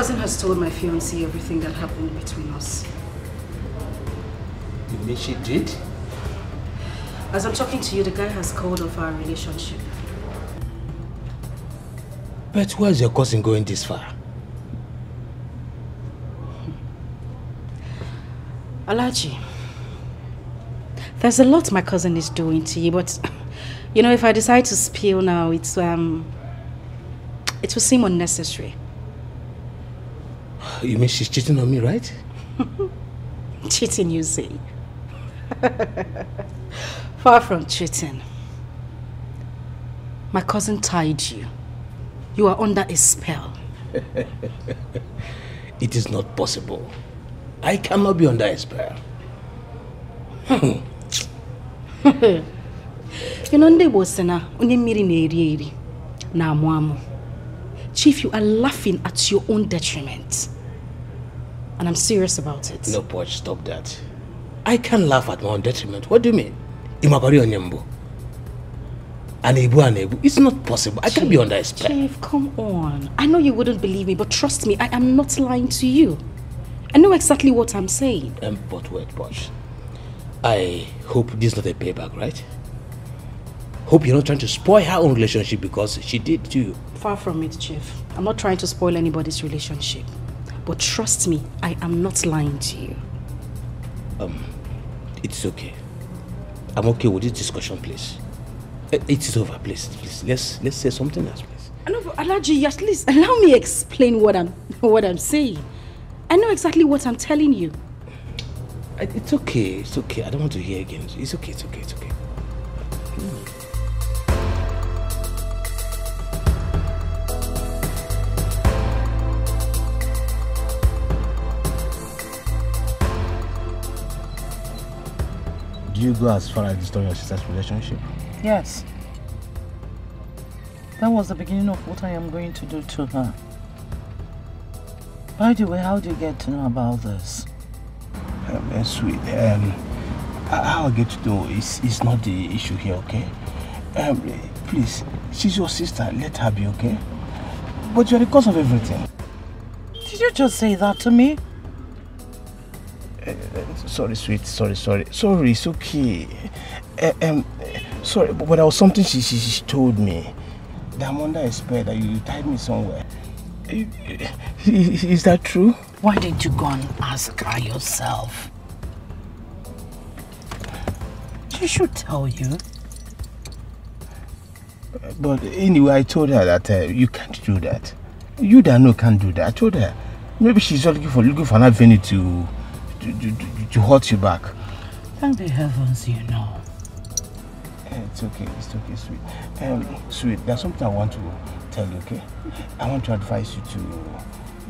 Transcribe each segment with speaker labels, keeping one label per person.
Speaker 1: cousin has told my fiancé everything that happened between us.
Speaker 2: You mean she did?
Speaker 1: As I'm talking to you, the guy has called off our relationship.
Speaker 2: But why is your cousin going this far?
Speaker 1: Alaji, there's a lot my cousin is doing to you, but you know, if I decide to spill now, it will seem unnecessary.
Speaker 2: You mean she's cheating on me, right?
Speaker 1: Cheating, you say? Far from cheating. My cousin tied you. You are under a spell.
Speaker 2: It is not possible. I cannot be under a spell.
Speaker 1: You know, Chief, you are laughing at your own detriment. And I'm serious about it.
Speaker 2: No, Poch, stop that. I can't laugh at my own detriment. What do you mean? Imabari Onyembo. Anebu. It's not possible. I can't be under a spell.
Speaker 1: Chief, come on. I know you wouldn't believe me, but trust me, I am not lying to you. I know exactly what I'm saying.
Speaker 2: But wait, Poch. I hope this is not a payback, right? Hope you're not trying to spoil her own relationship because she did too.
Speaker 1: Far from it, Chief. I'm not trying to spoil anybody's relationship. But trust me, I am not lying to you.
Speaker 2: It's okay. I'm okay with this discussion, please. It is over, please. Let's say something else, please.
Speaker 1: No, Alaji, at least allow me explain what I'm saying. I know exactly what I'm telling you.
Speaker 2: It's okay. It's okay. I don't want to hear again. It's okay.
Speaker 3: Do you go as far as destroying your sister's relationship?
Speaker 4: Yes. That was the beginning of what I am going to do to her. By the way, how do you get to know about this?
Speaker 3: Sweet. How I get to know is not the issue here, okay? Please, she's your sister. Let her be, okay? But you're the cause of everything.
Speaker 4: Did you just say that to me?
Speaker 3: Sorry, sweet. Sorry, it's okay. Sorry, but there was something she told me. That I'm under a spell that you tied me somewhere. Is that true?
Speaker 4: Why didn't you go and ask her yourself? She should tell you.
Speaker 3: But anyway, I told her that you can't do that. You that know can't do that. I told her. Maybe she's just looking for an avenue to hurt you back.
Speaker 4: Thank the heavens you know.
Speaker 3: It's okay, sweet. Sweet, there's something I want to tell you, okay? I want to advise you to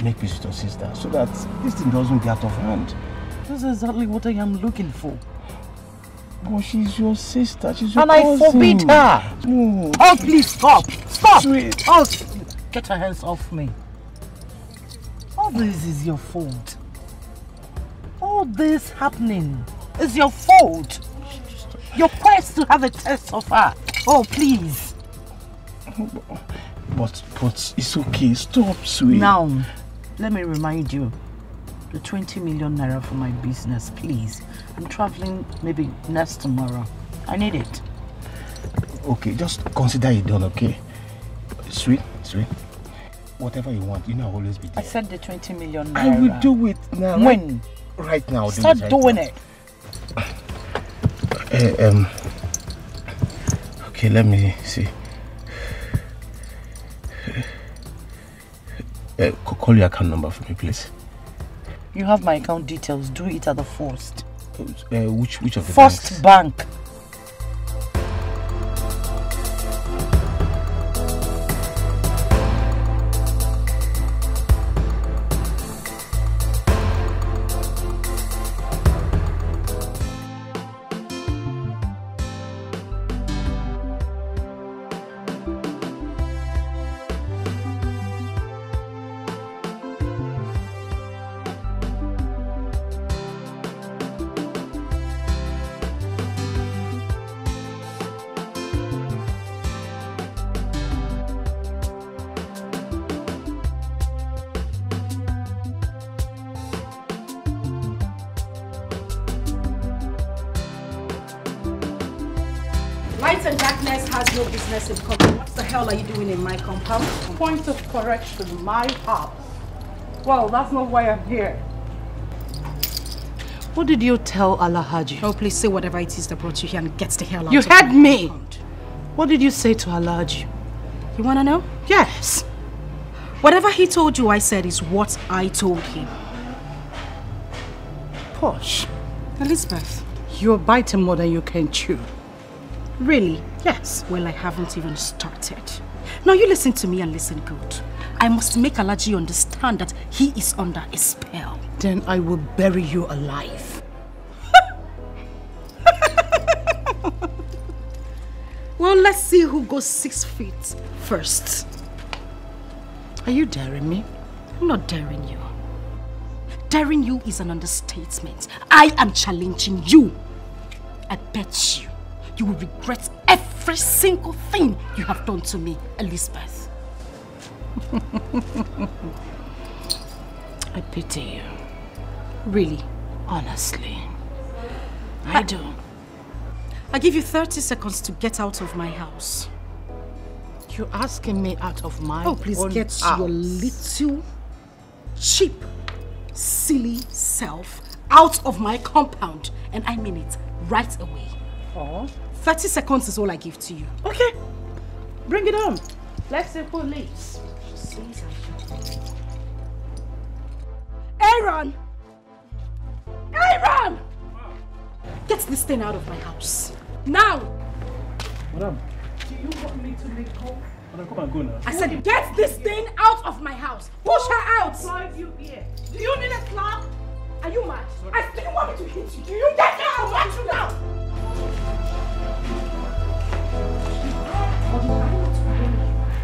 Speaker 3: make peace with your sister so that this thing doesn't get out of hand.
Speaker 4: That's exactly what I am looking for.
Speaker 3: But she's your sister, she's your
Speaker 4: and
Speaker 3: cousin.
Speaker 4: I forbid her.
Speaker 3: No.
Speaker 4: Oh, please stop! Stop!
Speaker 3: Sweet.
Speaker 4: Oh, get your hands off me. All this is your fault. All this happening is your fault. Your quest to have a test of her. Oh, please.
Speaker 3: But it's okay. Stop, sweet.
Speaker 4: Now, let me remind you. The 20 million naira for my business, please. I'm traveling maybe next tomorrow. I need it.
Speaker 3: Okay, just consider it done, okay? Sweet. Whatever you want, you know I'll always be there.
Speaker 4: I said the 20 million naira.
Speaker 3: I will do it now.
Speaker 4: When?
Speaker 3: Right now.
Speaker 4: Start doing it.
Speaker 3: Okay, let me see. Call your account number for me, please.
Speaker 4: You have my account details. Do it at the first.
Speaker 3: Which of the
Speaker 4: First
Speaker 3: banks?
Speaker 4: bank.
Speaker 1: Light and darkness has no business in compound. What the hell are you doing in my compound?
Speaker 4: Point of correction, my house. Well, that's not why I'm here. What did you tell Alhaji?
Speaker 1: Oh, please say whatever it is that brought you here and get the hell out
Speaker 4: You
Speaker 1: of
Speaker 4: heard
Speaker 1: my
Speaker 4: me.
Speaker 1: compound.
Speaker 4: What did you say to Alhaji?
Speaker 1: You wanna know?
Speaker 4: Yes.
Speaker 1: Whatever he told you, I said, is what I told him.
Speaker 4: Posh,
Speaker 1: Elizabeth.
Speaker 4: you're biting more than you can chew.
Speaker 1: Really?
Speaker 4: Yes.
Speaker 1: Well, I haven't even started. Now you listen to me and listen good. I must make Alhaji understand that he is under a spell.
Speaker 4: Then I will bury you alive.
Speaker 1: Well, let's see who goes 6 feet first.
Speaker 4: Are you daring me?
Speaker 1: I'm not daring you. Daring you is an understatement. I am challenging you. I bet you will regret every single thing you have done to me, Elizabeth.
Speaker 4: I pity you.
Speaker 1: Really?
Speaker 4: Honestly. I do.
Speaker 1: I give you 30 seconds to get out of my house.
Speaker 4: You're asking me out of my
Speaker 1: Oh, please
Speaker 4: own
Speaker 1: get
Speaker 4: house.
Speaker 1: your little, cheap, silly self out of my compound. And I mean it right away.
Speaker 4: Oh.
Speaker 1: 30 seconds is all I give to you.
Speaker 4: Okay. Bring it on. Let's say police.
Speaker 1: Aaron! Aaron! Get this thing out of my house. Now!
Speaker 3: Madam,
Speaker 4: Do you want me to make call?
Speaker 3: madam, come and go now.
Speaker 1: I said get this thing out of my house. Push her out.
Speaker 4: Drive you here.
Speaker 1: Do you need a slap? Are you mad? I still want me to hit you. Do you get it? I'll hit you now.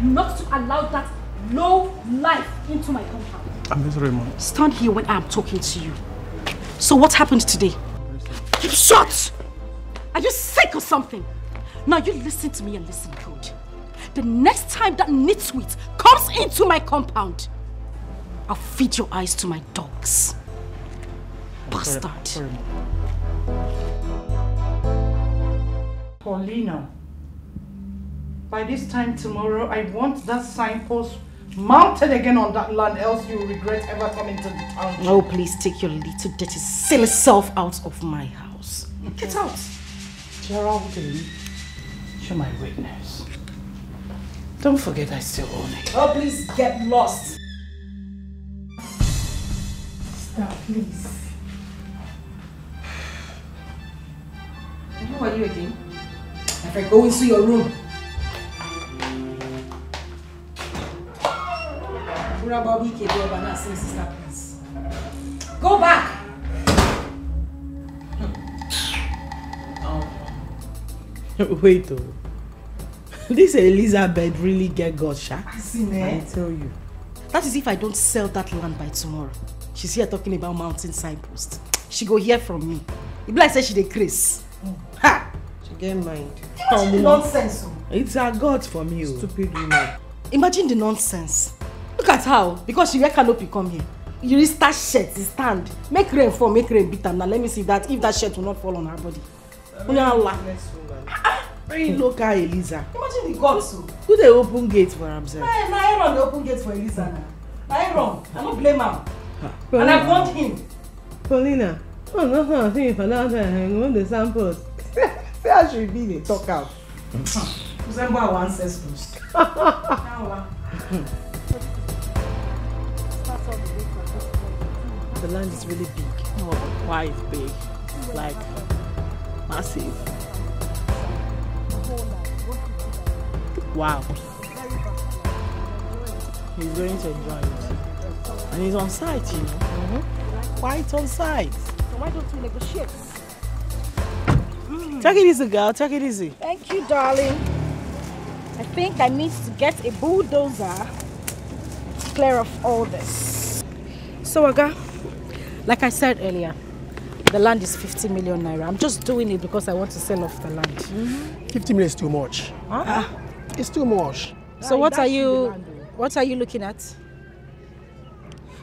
Speaker 1: Not to allow that low life into my compound.
Speaker 3: I'm sorry, ma'am.
Speaker 1: Stand here when I'm talking to you. So what happened today? Keep shut! Are you sick or something? Now you listen to me and listen good. The next time that nitwit comes into my compound, I'll feed your eyes to my dogs. Bastard.
Speaker 3: Sorry, ma'am.
Speaker 4: Paulina, by this time tomorrow, I want that signpost mounted again on that land, else you will regret ever coming to the town.
Speaker 1: Oh, please take your little dirty, silly self out of my house. Get out.
Speaker 4: Geraldine, you're my witness. Don't forget I still own it.
Speaker 1: Oh, please get lost.
Speaker 4: Stop, please.
Speaker 1: Who are you again? If I go into your room. Go back!
Speaker 5: Wait, oh. This Elizabeth really get God, Sha.
Speaker 1: I
Speaker 5: tell you.
Speaker 1: That is if I don't sell that land by tomorrow. She's here talking about mountain signpost. She go hear from me. If like say she dey craze. Ha!
Speaker 5: She get mind.
Speaker 1: Imagine the nonsense.
Speaker 5: It's a God for me, oh. Stupid woman.
Speaker 1: Imagine the nonsense. Look at how, because she wear canopy come here. You need start shirt, stand. Make rain fall, make rain beat her. Now let me see that if that shirt will not fall on her body.
Speaker 5: Very local, Eliza.
Speaker 1: Imagine the gods.
Speaker 5: Who they open gate for himself?
Speaker 1: I run the open gate for Eliza now. I run. I don't blame her. And I want him.
Speaker 5: Paulina. Oh, no, I think if I don't hang the samples. See how she be, they talk out.
Speaker 1: Resemble our ancestors.
Speaker 5: The land is really big. Oh, quite big. Like, massive. Wow. He's going to enjoy it. And he's on site, you know. Quite on site.
Speaker 1: So why don't we negotiate?
Speaker 5: Take it easy, girl. Take it easy.
Speaker 1: Thank you, darling. I think I need to get a bulldozer to clear off all this. So, Aga, like I said earlier, the land is 50 million naira. I'm just doing it because I want to sell off the land.
Speaker 3: 50 minutes is too much.
Speaker 1: Huh?
Speaker 3: It's too much.
Speaker 1: So what are you looking at?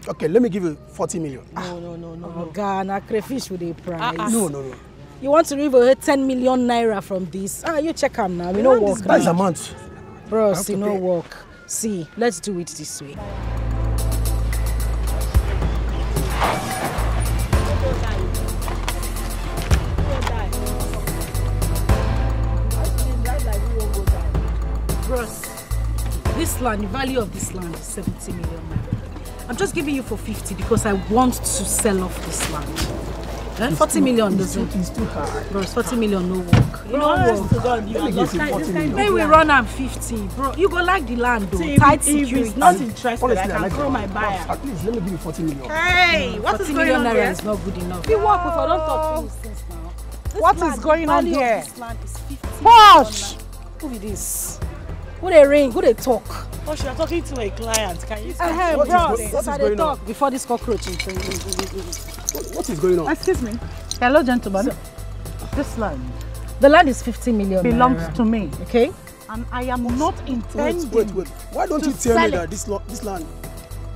Speaker 3: Okay, let me give you 40 million.
Speaker 5: No.
Speaker 1: Oh, Ghana crayfish with a price.
Speaker 3: No.
Speaker 1: You want to remove 10 million naira from this? You check them now. We don't work.
Speaker 3: That's a month.
Speaker 1: Bros, you know work. See, let's do it this way. Bros, this land, the value of this land is 70 million naira. I'm just giving you for 50 because I want to sell off this land. 40 million doesn't.
Speaker 3: It's too hard.
Speaker 1: Bro, 40 million no work. You know work. Maybe we run am 50, bro. You go like the land though. Tight security.
Speaker 5: If not interested, I can throw my buyer.
Speaker 3: At least let me give you 40 million.
Speaker 5: Hey, what is going on
Speaker 1: naira
Speaker 5: here?
Speaker 1: Is not good enough. You work with, I don't talk to you since now.
Speaker 5: What is going on here?
Speaker 1: This land is 50
Speaker 5: Bosh!
Speaker 1: Who is this? Who they ring? Who they talk?
Speaker 5: Oh, you're talking to a client. Can you
Speaker 1: Hey,
Speaker 3: What
Speaker 1: bro,
Speaker 3: is
Speaker 1: they
Speaker 3: going on?
Speaker 1: talk before this cockroach.
Speaker 3: What is going on?
Speaker 4: Excuse me. Hello, gentlemen. This land
Speaker 1: The land is 50 million
Speaker 4: belongs
Speaker 1: naira.
Speaker 4: to me.
Speaker 1: Okay?
Speaker 4: And I am not intending.
Speaker 3: Wait. Why don't you tell me that this land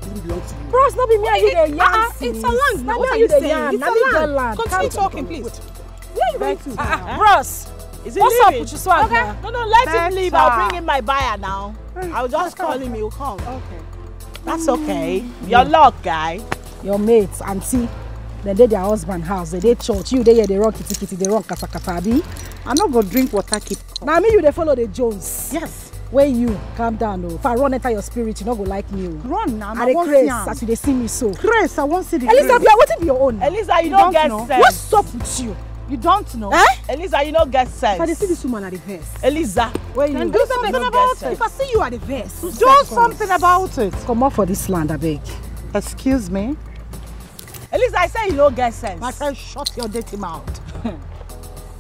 Speaker 3: didn't belong to you?
Speaker 1: Bro, it's not be me and you the yarn.
Speaker 5: it's a land.
Speaker 1: Now
Speaker 5: What are
Speaker 1: you
Speaker 5: you
Speaker 1: the
Speaker 5: saying?
Speaker 1: yarn.
Speaker 5: It's
Speaker 1: Now
Speaker 5: a
Speaker 1: me
Speaker 5: land.
Speaker 1: the land.
Speaker 5: Continue talking, please.
Speaker 1: Where you going to? Bros,
Speaker 5: Is he
Speaker 1: what's up
Speaker 5: leaving?
Speaker 1: with your swag
Speaker 5: Okay.
Speaker 1: now?
Speaker 5: No, let him leave.
Speaker 4: Better.
Speaker 5: I'll bring in my buyer now. I'll just call him. He'll come.
Speaker 4: Okay.
Speaker 5: That's okay. Your luck, guy.
Speaker 1: Your mates, auntie, then they their husband house, they church, you they run kitty, they run kata.
Speaker 4: I'm not going to drink water. Keep.
Speaker 1: Now me you they follow the Jones.
Speaker 4: Yes.
Speaker 1: Where you calm down though. If I run enter your spirit, you not go like me.
Speaker 4: Run now.
Speaker 1: I dey craze as you they see me so.
Speaker 4: Grace, I won't see the
Speaker 1: Elisa,
Speaker 4: grace.
Speaker 1: you are waiting for your own.
Speaker 5: Elisa, you
Speaker 4: You
Speaker 5: don't
Speaker 4: don't
Speaker 5: get
Speaker 4: know.
Speaker 5: sense.
Speaker 1: What's up with you?
Speaker 4: You don't know.
Speaker 5: Elisa, you don't get
Speaker 1: If I dey
Speaker 5: sense.
Speaker 1: see this woman at the verse.
Speaker 5: Elisa,
Speaker 1: Where you?
Speaker 4: Then do something about it.
Speaker 1: If I see you at the verse,
Speaker 4: Do something about it.
Speaker 1: Come out for this land, I beg.
Speaker 4: Excuse me.
Speaker 5: Elisa, I say you don't get sense.
Speaker 4: My friend, shut your dirty mouth.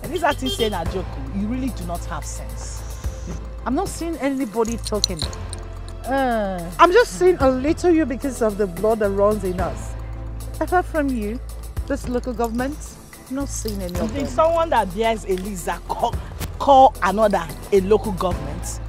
Speaker 5: Elisa, still saying a joke. You really do not have sense.
Speaker 4: I'm not seeing anybody talking. I'm just seeing a little you because of the blood that runs in us. Apart from you, this local government, I'm not seeing any of
Speaker 5: If
Speaker 4: them.
Speaker 5: someone that bears Elisa call another a local government,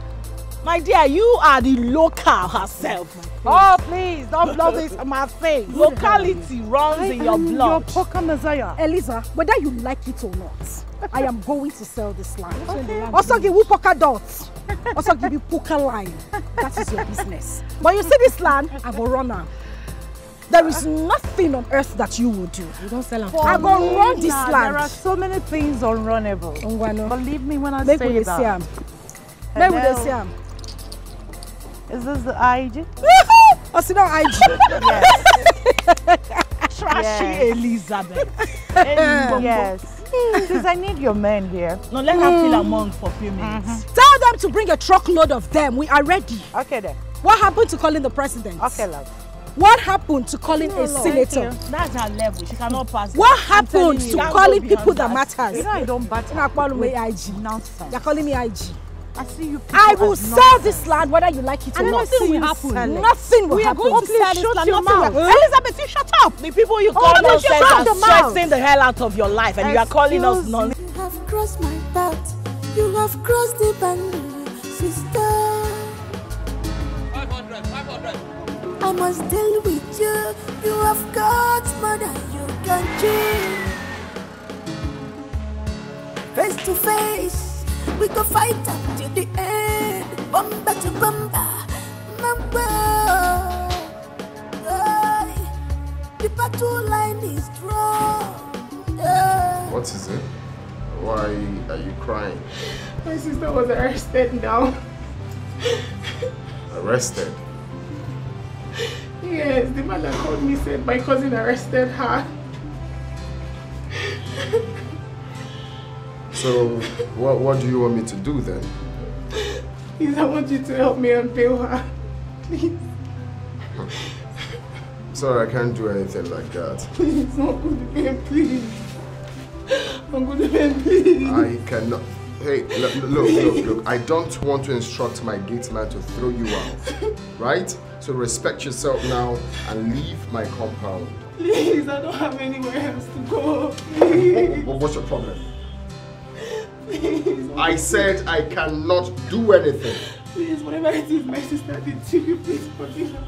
Speaker 5: my dear, you are the local herself.
Speaker 4: Oh, please, don't blow this in my face.
Speaker 5: Locality runs in your
Speaker 4: Your
Speaker 5: blood.
Speaker 4: poker messiah.
Speaker 1: Elisa, whether you like it or not, I am going to sell this land.
Speaker 4: Okay.
Speaker 1: Also give you poker dots. Also give you poker line. That is your business. But you see this land, I go run now. There is nothing on earth that you will do. You don't sell them. I go run this
Speaker 4: There
Speaker 1: land.
Speaker 4: are so many things unrunnable. Believe me when I
Speaker 1: Make
Speaker 4: say
Speaker 1: we
Speaker 4: that.
Speaker 1: see am. Make we
Speaker 4: Hello?
Speaker 1: see am.
Speaker 4: Is this the IG?
Speaker 1: I see no IG.
Speaker 5: Trashy
Speaker 4: Yes.
Speaker 5: Elizabeth.
Speaker 4: Yes. Because I need your men here.
Speaker 5: No, let her feel among for a few minutes.
Speaker 1: Tell them to bring a truckload of them. We are ready.
Speaker 4: Okay then.
Speaker 1: What happened to calling the president?
Speaker 4: Okay, love.
Speaker 1: What happened to calling a senator?
Speaker 5: That's her level. She cannot pass.
Speaker 1: What
Speaker 5: that. I'm telling
Speaker 1: happened
Speaker 5: you,
Speaker 1: to
Speaker 5: can't
Speaker 1: calling
Speaker 5: go
Speaker 1: people
Speaker 5: beyond
Speaker 1: that matters?
Speaker 4: You know I don't bat.
Speaker 1: You're not calling me IG.
Speaker 4: Nonsense.
Speaker 1: You're calling me IG.
Speaker 4: I see you people
Speaker 1: I will
Speaker 4: as
Speaker 1: sell
Speaker 4: nonsense.
Speaker 1: this land whether you like it or
Speaker 4: And
Speaker 1: not.
Speaker 4: nothing will
Speaker 1: Nothing
Speaker 4: happen.
Speaker 1: Nothing will
Speaker 5: We are
Speaker 1: happen.
Speaker 5: going to
Speaker 4: Please
Speaker 5: sell this
Speaker 4: shut
Speaker 5: land.
Speaker 4: your
Speaker 5: Nothing will-
Speaker 4: mouth.
Speaker 5: Elizabeth, you shut up. The people you call
Speaker 1: no,
Speaker 5: nonsense
Speaker 1: shut
Speaker 5: are
Speaker 1: your mouth.
Speaker 5: stressing the hell out of your life, and you are calling us
Speaker 4: Excuse
Speaker 5: nonsense.
Speaker 6: You have crossed my path. You have crossed the boundary, sister.
Speaker 2: 500.
Speaker 6: I must deal with you. You have got more than you can cheat. Face to face, we go fight up to the end. Bumper to bumper, number. The battle line is strong.
Speaker 7: What is it? Why are you crying?
Speaker 8: My sister was arrested now.
Speaker 7: Arrested?
Speaker 8: Yes, the man that called me said my cousin arrested her.
Speaker 7: So, what do you want me to do then?
Speaker 8: Please, I want you to help me and bail her. Please.
Speaker 7: Sorry, I can't do anything like that.
Speaker 8: Please, I'm going to pay, please. I'm going to pay, please.
Speaker 7: I cannot. Hey, look. I don't want to instruct my gate man to throw you out. Right? So respect yourself now and leave my compound.
Speaker 8: Please, I don't have anywhere else to go. Please.
Speaker 7: What's your problem?
Speaker 8: Please.
Speaker 7: I said I cannot do anything.
Speaker 8: Please, whatever it is my sister did to you, please forgive her.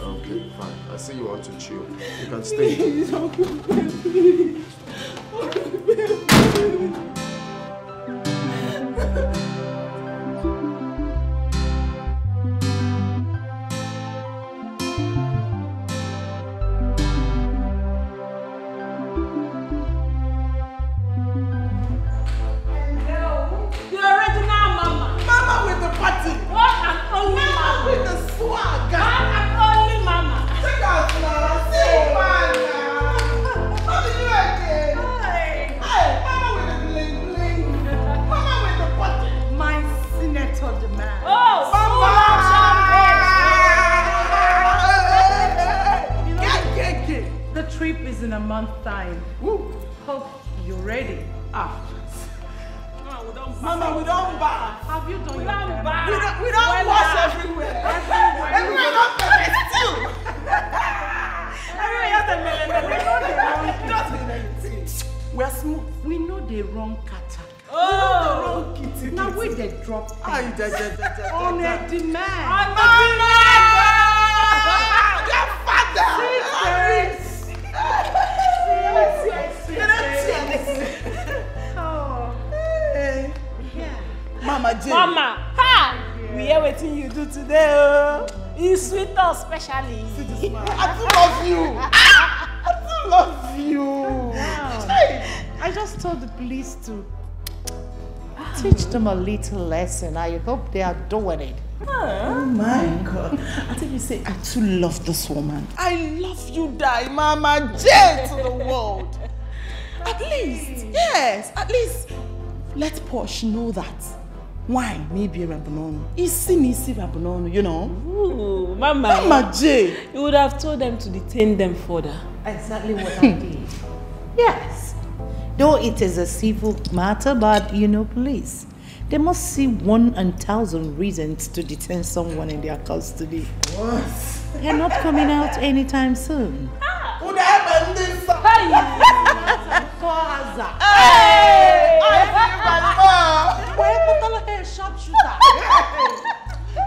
Speaker 7: Okay, fine. I see you want to chill. You can stay.
Speaker 8: Please, I'm going to pay, please.
Speaker 4: Teach them a little lesson. I hope they are doing it.
Speaker 5: Oh my God. I think you say, I too love this woman. I love you, die, Mama J to the world. At least, yes, at least let Posh know that. Why? Maybe Rabonono. Isi Rabonono, you know.
Speaker 9: Ooh, Mama.
Speaker 5: Mama J.
Speaker 9: You would have told them to detain them further.
Speaker 4: Exactly what I did. Yes. Though it is a civil matter, but you know, police, they must see 1,000 reasons to detain someone in their custody.
Speaker 5: What?
Speaker 4: They're not coming out anytime soon.
Speaker 5: What happened this time?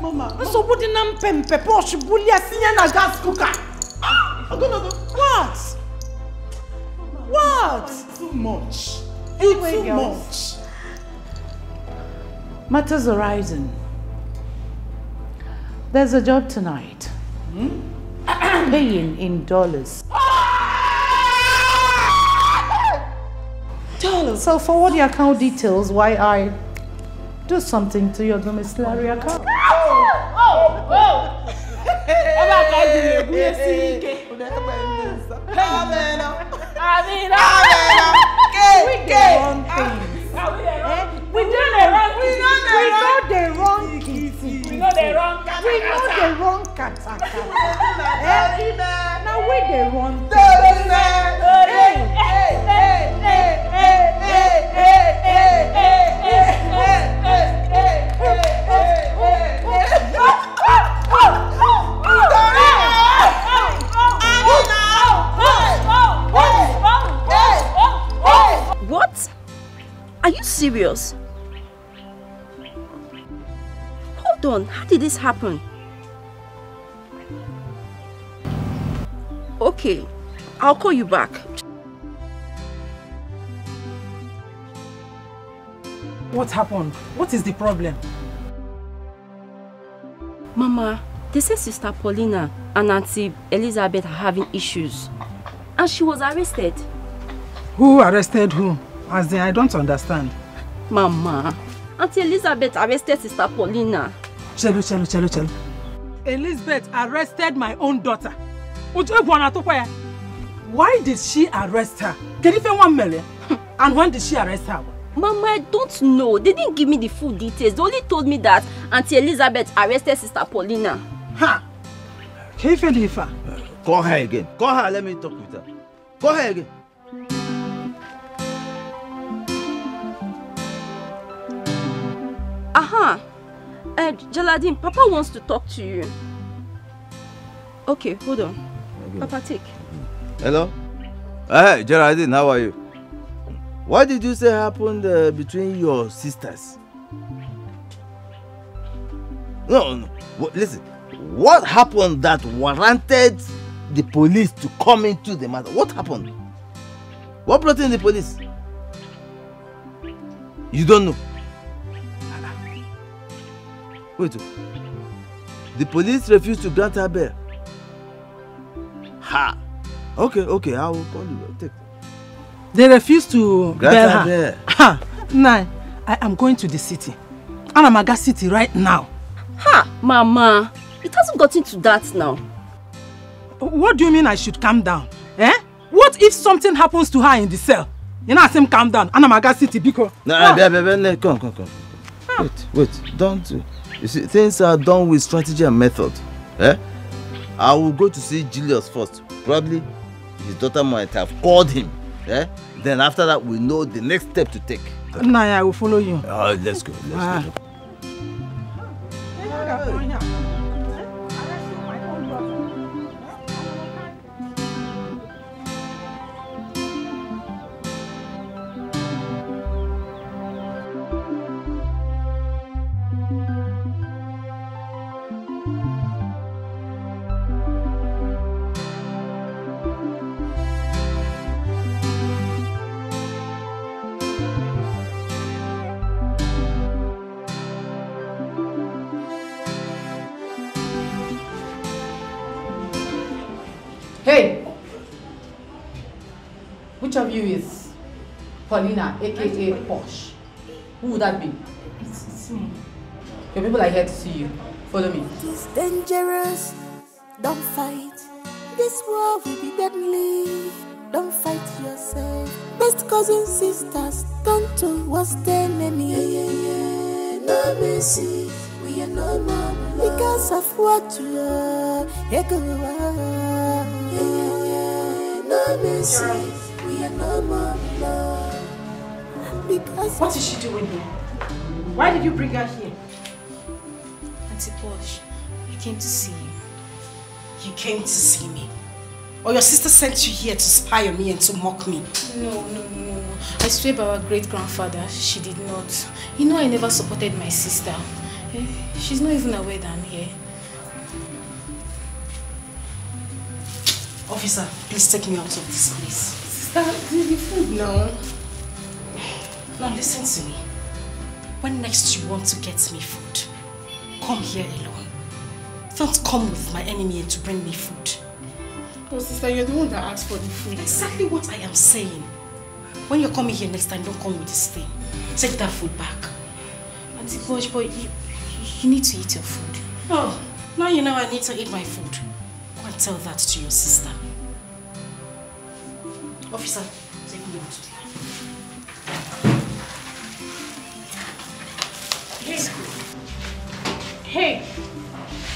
Speaker 5: Mama.
Speaker 4: So what did I pempe Posh bully a gas cooker? What? What?
Speaker 5: Too much. You too much.
Speaker 4: Matters arising. There's a job tonight. Paying in dollars.
Speaker 5: Dollars?
Speaker 4: So forward the account details while I do something to your domiciliary account. We know the wrong kata. Now we the wrong
Speaker 1: What? Are you serious? Hold on, how did this happen? Okay, I'll call you back.
Speaker 10: What happened? What is the problem?
Speaker 1: Mama, they say Sister Paulina and Auntie Elizabeth are having issues. And she was arrested.
Speaker 10: Who arrested who? As in, I don't understand.
Speaker 1: Mama, Auntie Elizabeth arrested Sister Paulina.
Speaker 10: Chelo. Elizabeth arrested my own daughter. Why did she arrest her? Can you find 1 million? And when did she arrest her?
Speaker 1: Mama, I don't know. They didn't give me the full details. They only told me that Auntie Elizabeth arrested Sister Paulina.
Speaker 10: Ha! Can you find her?
Speaker 11: Call her again. Call her, let me talk with her. Call her again.
Speaker 1: Aha! Jaladin, Papa wants to talk to you. Okay, hold on. Okay. Papa, take.
Speaker 11: Hello? Hey, Geraldine, how are you? What did you say happened between your sisters? No. Listen, what happened that warranted the police to come into the matter? What happened? What brought in the police? You don't know? Wait. The police refused to grant her bail. Ha! Okay, I will call you. Take.
Speaker 10: They refused to bail her.
Speaker 11: Bail.
Speaker 10: Ha! Nah, I am going to the city. Anamaga City right now.
Speaker 1: Ha! Mama, it hasn't gotten to that now.
Speaker 10: What do you mean I should calm down? Eh? What if something happens to her in the cell? You know, I say calm down. Anamaga City, because...
Speaker 11: No, come. Wait, don't... You see, things are done with strategy and method. Eh? I will go to see Julius first. Probably his daughter might have called him. Eh? Then after that, we know the next step to take.
Speaker 10: Nah, I will follow you.
Speaker 11: Let's go. Let's go.
Speaker 12: Hey! Which of you is Paulina, aka Posh? Who would that be?
Speaker 1: It's me.
Speaker 12: Your people are here to see you. Follow me.
Speaker 6: It's dangerous. Don't fight. This war will be deadly. Don't fight yourself. Best cousins, sisters, turn to worst enemy. No mercy. We are no more because of what you are. No mercy. We are no more love. Because
Speaker 1: what is she doing here? Why did you bring her here?
Speaker 13: Auntie Posh, I came to see you.
Speaker 1: You came to see me? Or your sister sent you here to spy on me and to mock me?
Speaker 13: No. I swear by our great-grandfather, she did not. You know I never supported my sister. She's not even aware that I'm here.
Speaker 1: Officer, please take me out of this place.
Speaker 12: Sister, the food now.
Speaker 1: Now listen to me. When next you want to get me food, come here alone. Don't come with my enemy and to bring me food.
Speaker 12: Oh sister, you're the one that asked for the food.
Speaker 1: Exactly what I am saying. When you're coming here next time, don't come with this thing. Take that food back.
Speaker 13: Auntie Posh, boy, you need to eat your food.
Speaker 1: Oh, now you know I need to eat my food. Go and tell that to your sister. Officer, take me out.
Speaker 12: Hey!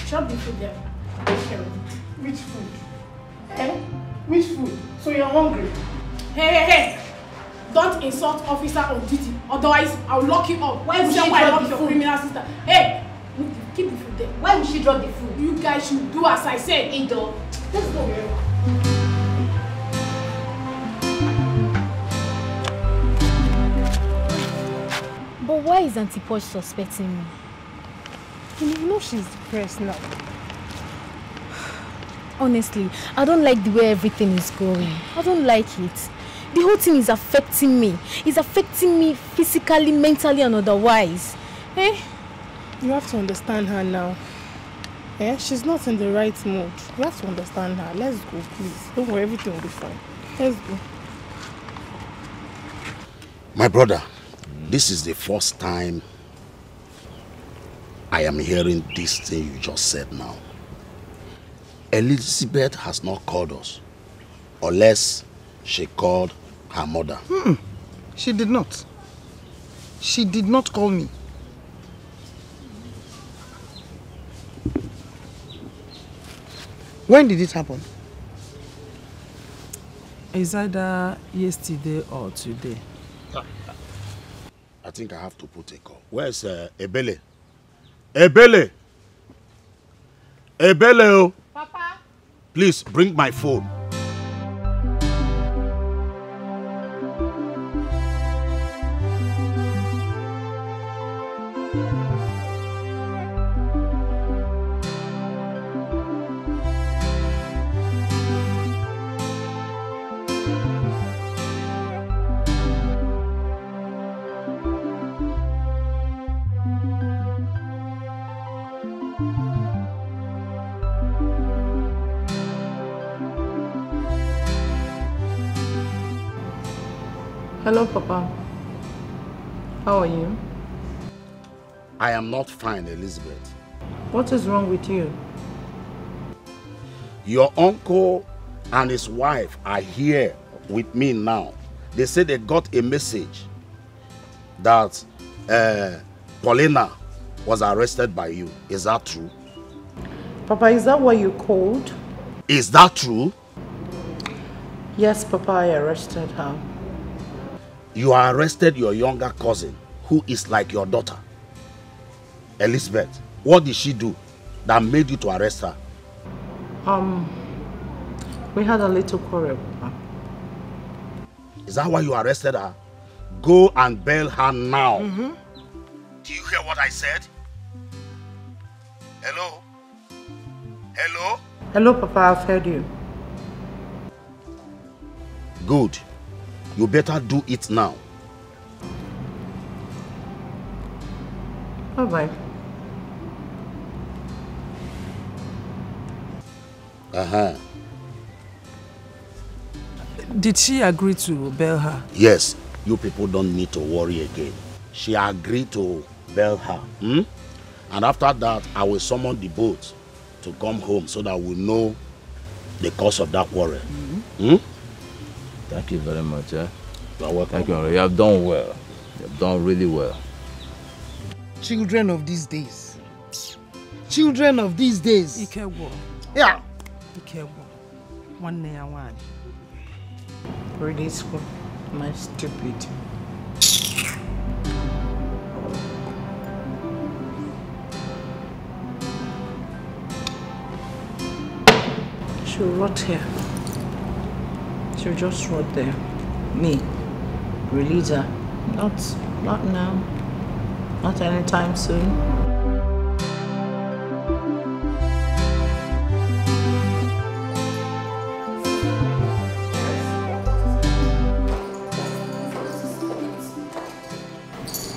Speaker 12: Drop the food there. Which food? Eh? Which food? So you're hungry? Hey! Don't insult officer on duty, otherwise I'll lock you up.
Speaker 1: Why would she drop the food?
Speaker 12: Criminal sister. Hey! Keep the food there.
Speaker 1: Why would she drop the food?
Speaker 12: You guys should do as I said.
Speaker 1: Ido.
Speaker 12: Let's go.
Speaker 13: But why is Auntie Posh suspecting me?
Speaker 12: You know she's depressed now.
Speaker 13: Honestly, I don't like the way everything is going. I don't like it. The whole thing is affecting me. It's affecting me physically, mentally, and otherwise. Eh?
Speaker 12: You have to understand her now. Eh? She's not in the right mood. You have to understand her. Let's go, please. Don't worry, everything will be fine. Let's go.
Speaker 14: My brother, this is the first time I am hearing this thing you just said now. Elizabeth has not called us, unless she called her mother.
Speaker 15: She did not. She did not call me. When did it happen?
Speaker 10: It's either yesterday or today.
Speaker 14: I think I have to put a call. Where's Ebele? Ebele! Ebele!
Speaker 12: Papa?
Speaker 14: Please bring my phone.
Speaker 12: Hello, Papa. How are you?
Speaker 14: I am not fine, Elizabeth.
Speaker 12: What is wrong with you?
Speaker 14: Your uncle and his wife are here with me now. They say they got a message that Paulina was arrested by you. Is that true?
Speaker 12: Papa, is that what you called?
Speaker 14: Is that true?
Speaker 12: Yes, Papa, I arrested her.
Speaker 14: You arrested your younger cousin, who is like your daughter. Elizabeth, what did she do that made you to arrest her?
Speaker 12: We had a little quarrel, Papa.
Speaker 14: Is that why you arrested her? Go and bail her now. Do you hear what I said? Hello? Hello?
Speaker 12: Hello, Papa, I've heard you.
Speaker 14: Good. You better do it now.
Speaker 12: Bye-bye.
Speaker 10: Did she agree to bail her?
Speaker 14: Yes, you people don't need to worry again. She agreed to bail her. And after that, I will summon the boat to come home so that we know the cause of that quarrel.
Speaker 11: Thank you very much.
Speaker 14: You are welcome.
Speaker 11: Thank you. You have done well. You have done really well.
Speaker 15: Children of these days. Children of these days.
Speaker 10: Ikewo.
Speaker 15: Yeah.
Speaker 10: Ikewo. One day one.
Speaker 12: Ready school. My stupid. She'll rot here. She'll just rot there. Me. Release her. Not now. Not anytime soon.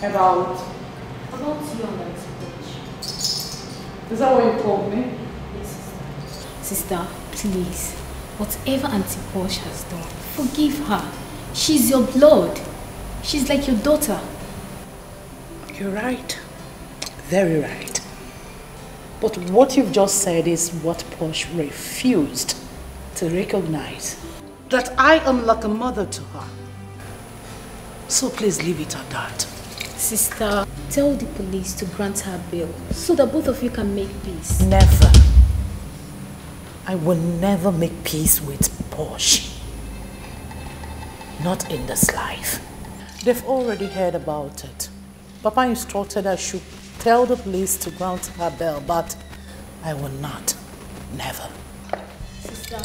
Speaker 12: About you and that speech. Is that what you told me?
Speaker 13: Yes, sister, please. Whatever Auntie Posh has done, forgive her. She's your blood. She's like your daughter.
Speaker 12: You're right. Very right. But what you've just said is what Posh refused to recognize. That I am like a mother to her. So please leave it at that.
Speaker 13: Sister, tell the police to grant her bail so that both of you can make peace.
Speaker 12: Never. I will never make peace with Posh. Not in this life. They've already heard about it. Papa instructed I should tell the police to grant her bail, but I will not. Never.
Speaker 13: Sister,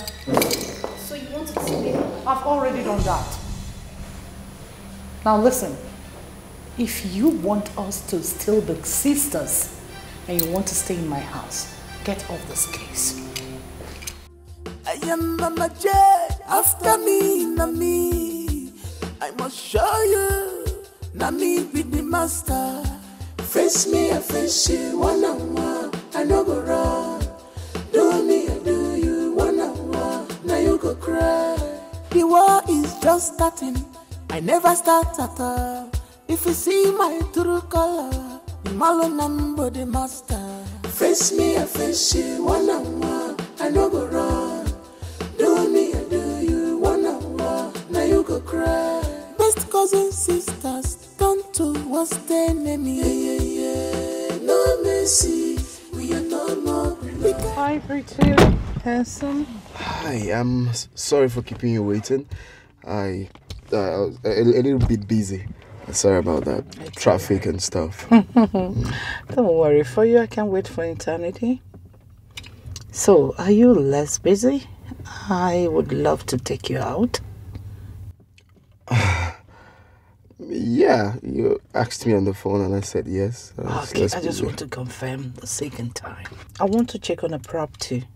Speaker 13: so you want to see me?
Speaker 12: I've already done that. Now listen. If you want us to still be sisters and you want to stay in my house, get off this case.
Speaker 6: I am Mama J, after me, na me. I must show you, na me be the master. Face me, I face you, one on one. I no go run. Do me, I do you, one on one. Now you go cry. The war is just starting. I never start at all. If you see my true color, the malo number the master. Face me, I face you, one on one. I no go run. Do me, I do you, one on one. Now you go cry. Best cousin sisters, turn to what's their name? Yeah. No mercy, we are no more.
Speaker 12: Hi, pretty, handsome.
Speaker 7: Hi, I'm sorry for keeping you waiting. I was a little bit busy. Sorry about that. Traffic and stuff.
Speaker 12: Don't worry, for you I can wait for eternity. So, are you less busy? I would love to take you out.
Speaker 7: Yeah, you asked me on the phone and I said yes.
Speaker 12: Okay, I just want to confirm the second time. I want to check on a property.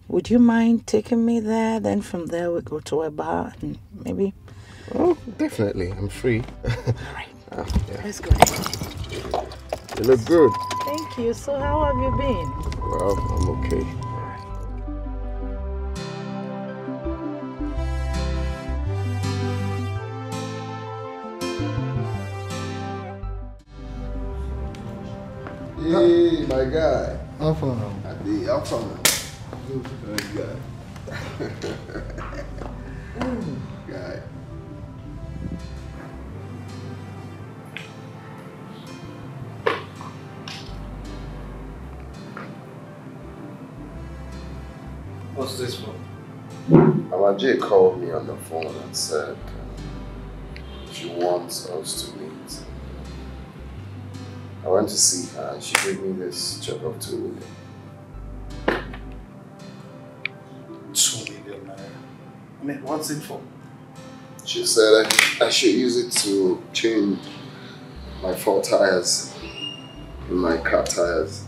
Speaker 12: Would you mind taking me there? Then from there we go to a bar and maybe...
Speaker 7: Oh, definitely. I'm free.
Speaker 12: Alright.
Speaker 7: Yeah.
Speaker 12: Let's go.
Speaker 7: You look good.
Speaker 12: Thank you. So how have you been?
Speaker 7: Well, I'm okay. my guy.
Speaker 8: How far?
Speaker 7: How far? My guy. Guy.
Speaker 8: What's this for?
Speaker 7: Our J called me on the phone and said she wants us to meet. I went to see her and she gave me this check of 2 million.
Speaker 8: 2 million naira. I mean, what's it for?
Speaker 7: She said I should use it to change my 4 tires in my car tires.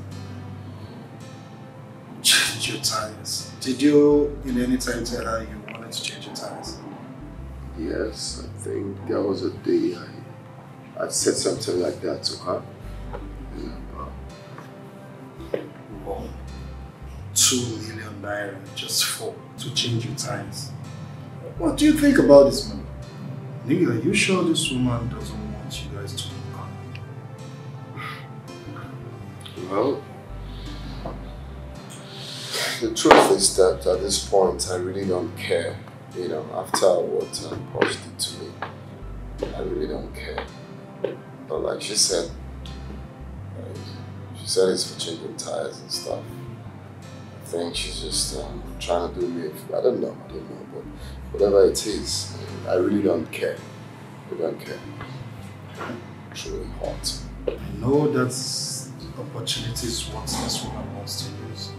Speaker 8: Change your tires? Did you in any time tell her you wanted to change your tires?
Speaker 7: Yes, I think there was a day I said something like that to her.
Speaker 8: Wow. 2 million naira just to change your tires. What do you think about this, man? Nigga, are you sure this woman doesn't want you guys to hook up?
Speaker 7: Well, the truth is that at this point I really don't care. You know, after what Posh did to me, I really don't care. But like she said it's for changing tires and stuff. I think she's just trying to do me. I don't know, but whatever it is, I really don't care. I don't care. It's really hot.
Speaker 8: I know that's opportunities what this woman wants to use.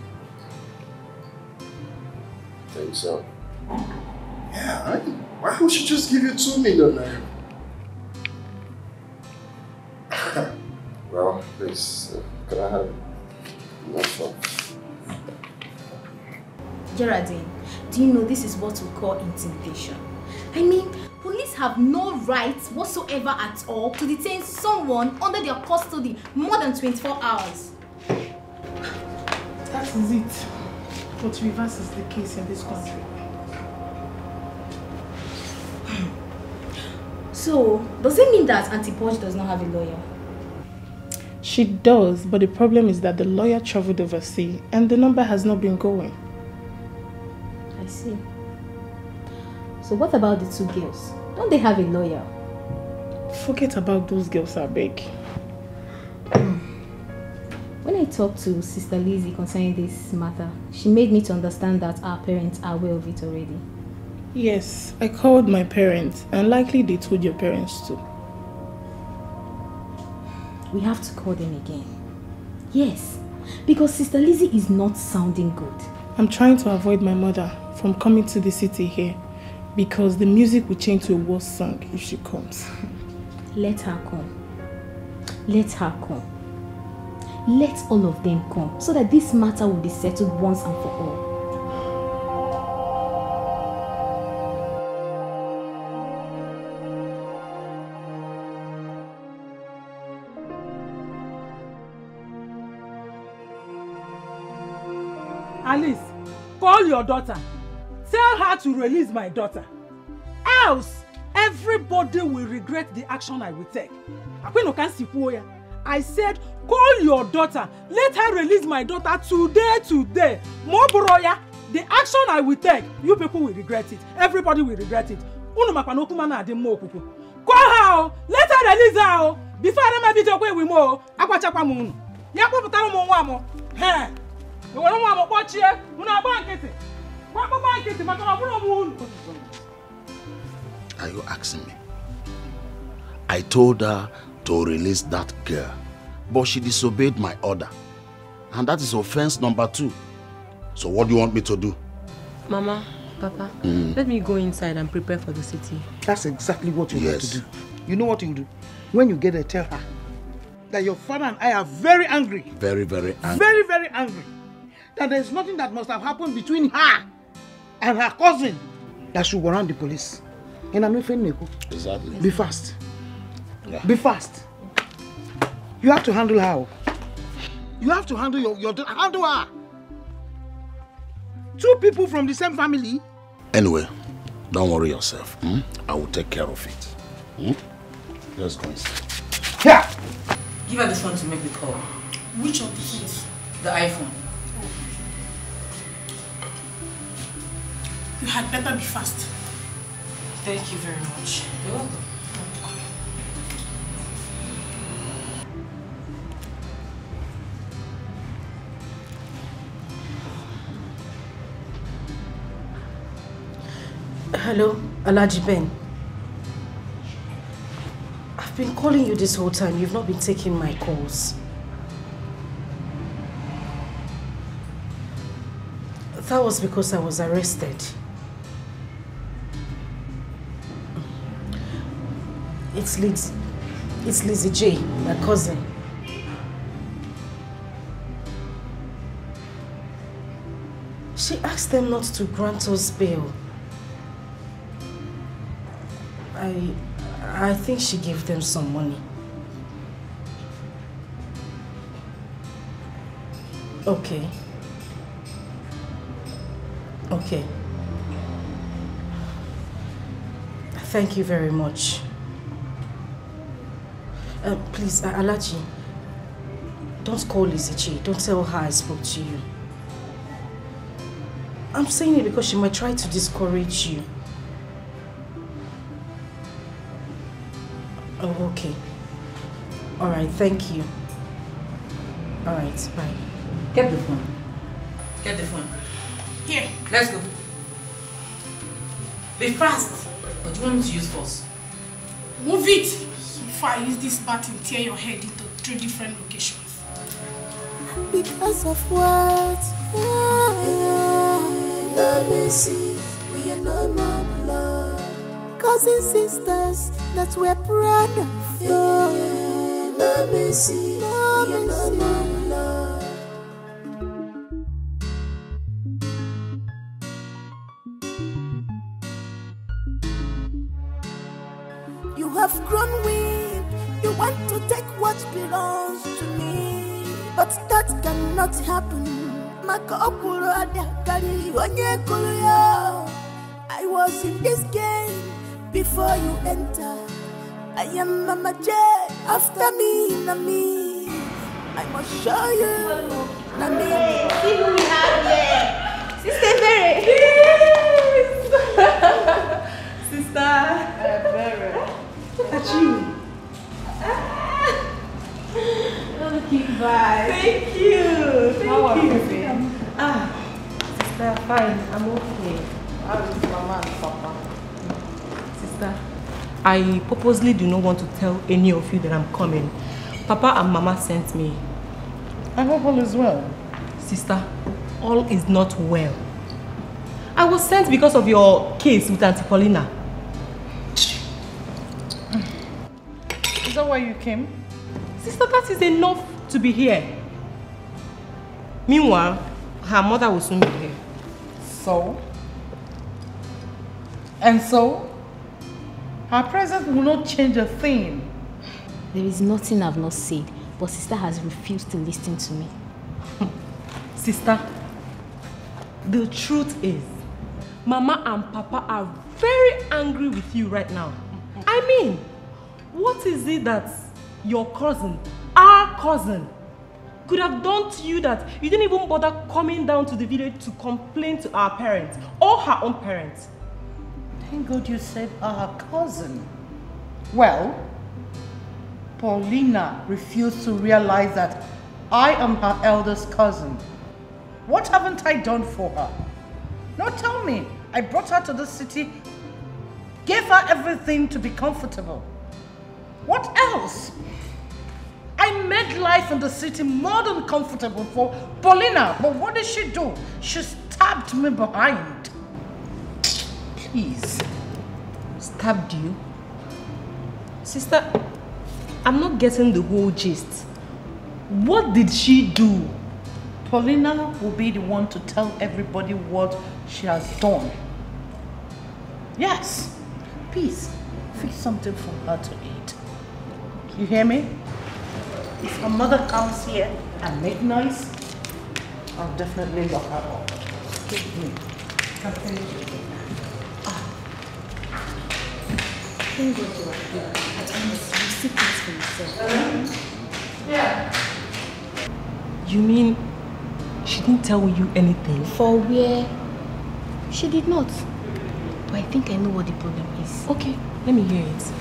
Speaker 7: Think so?
Speaker 8: Yeah, why would she just give you 2 million naira?
Speaker 7: Well, please, can I have enough?
Speaker 13: Geraldine, do you know this is what we call intimidation? I mean, police have no rights whatsoever at all to detain someone under their custody more than 24 hours.
Speaker 12: That is it. But reverse is the case in this country.
Speaker 13: So, does it mean that Auntie Posh does not have a lawyer?
Speaker 12: She does, but the problem is that the lawyer traveled overseas and the number has not been going.
Speaker 13: I see. So what about the 2 girls? Don't they have a lawyer?
Speaker 12: Forget about those girls, I beg.
Speaker 13: When I talked to Sister Lizzie concerning this matter, she made me to understand that our parents are aware of it already.
Speaker 12: Yes, I called my parents and likely they told your parents too.
Speaker 13: We have to call them again. Yes, because Sister Lizzie is not sounding good.
Speaker 12: I'm trying to avoid my mother from coming to the city here because the music will change to a worse song if she comes.
Speaker 13: Let her come. Let her come. Let all of them come so that this matter will be settled once and for all.
Speaker 10: Alice, call your daughter. Tell her to release my daughter. Else, everybody will regret the action I will take. I said, call your daughter. Let her release my daughter today. Moboroya, the action I will take, you people will regret it. Everybody will regret it. Call her. Let her release her. Before I make video with more,
Speaker 14: Are you asking me? I told her to release that girl, but she disobeyed my order. And that is offense number 2. So what do you want me to do?
Speaker 9: Mama, Papa, let me go inside and prepare for the city.
Speaker 15: That's exactly what you have to do. You know what you do? When you get there, tell her that your father and I are very angry.
Speaker 14: Very, very angry.
Speaker 15: Very, very angry. That there's nothing that must have happened between her and her cousin that should warrant the police.
Speaker 14: Exactly.
Speaker 15: Be fast.
Speaker 14: Yeah.
Speaker 15: Be fast. You have to handle her. You have to handle handle her. 2 people from the same family.
Speaker 14: Anyway, don't worry yourself. I will take care of it. Let's go inside.
Speaker 15: Yeah.
Speaker 9: Give her this one to make the call.
Speaker 12: Which of the phones?
Speaker 16: The iPhone.
Speaker 12: You had better be fast.
Speaker 16: Thank you very much. You're welcome.
Speaker 1: Hello, Alhaji Ben. I've been calling you this whole time. You've not been taking my calls. That was because I was arrested. It's Lizzie J, my cousin. She asked them not to grant us bail. I think she gave them some money. Okay. Okay. Thank you very much. Please, Alhaji, don't call Lizzie J. Don't tell her I spoke to you. I'm saying it because she might try to discourage you. Oh, okay. Alright, thank you. Alright, bye.
Speaker 16: Get the phone. Get the phone.
Speaker 12: Here.
Speaker 16: Let's go. Be fast. What do you want me to use force?
Speaker 12: Move it. Before I use this bat and tear your head into 3 different locations.
Speaker 6: Because of what? Let me see. We are no more blood. Cousin sisters that we're proud of. Let me see. We are no more blood. You have grown weak. You want to take what belongs to me, but that cannot happen. I was in this game before you enter. I am Mama J. After me, Nami. I must show you. Nami.
Speaker 13: See who we have here. Sister Berry. Sister.
Speaker 4: Berry. Look at you.
Speaker 13: Bye. Thank you.
Speaker 4: How are you?
Speaker 9: Sister, fine. I'm okay.
Speaker 4: How is Mama and Papa?
Speaker 9: Sister, I purposely do not want to tell any of you that I'm coming. Papa and Mama sent me.
Speaker 4: I hope all is well.
Speaker 9: Sister, all is not well. I was sent because of your case with Auntie Paulina.
Speaker 4: Is that why you came?
Speaker 9: Sister, that is enough to be here. Meanwhile, her mother will soon be here.
Speaker 4: So? And so? Her presence will not change a thing.
Speaker 13: There is nothing I've not said, but Sister has refused to listen to me.
Speaker 9: Sister, the truth is, Mama and Papa are very angry with you right now. I mean, what is it that your cousin, our cousin, could have done to you that you didn't even bother coming down to the village to complain to our parents or her own parents?
Speaker 4: Thank God you said our cousin. Well, Paulina refused to realize that I am her eldest cousin. What haven't I done for her? Now tell me, I brought her to the city, gave her everything to be comfortable. What else? I made life in the city more than comfortable for Paulina, but what did she do? She stabbed me behind.
Speaker 9: Please. Stabbed you? Sister, I'm not getting the whole gist. What did she do?
Speaker 4: Paulina will be the one to tell everybody what she has done. Yes. Please, fix something for her to eat. You hear me? If her mother comes here and make noise, I'll definitely lock her up. Give me. I'll finish it.
Speaker 13: Thank God you are here. At least you see things for yourself.
Speaker 4: Yeah.
Speaker 9: You mean she didn't tell you anything?
Speaker 13: For where? She did not. But I think I know what the problem is.
Speaker 9: Okay, let me hear it.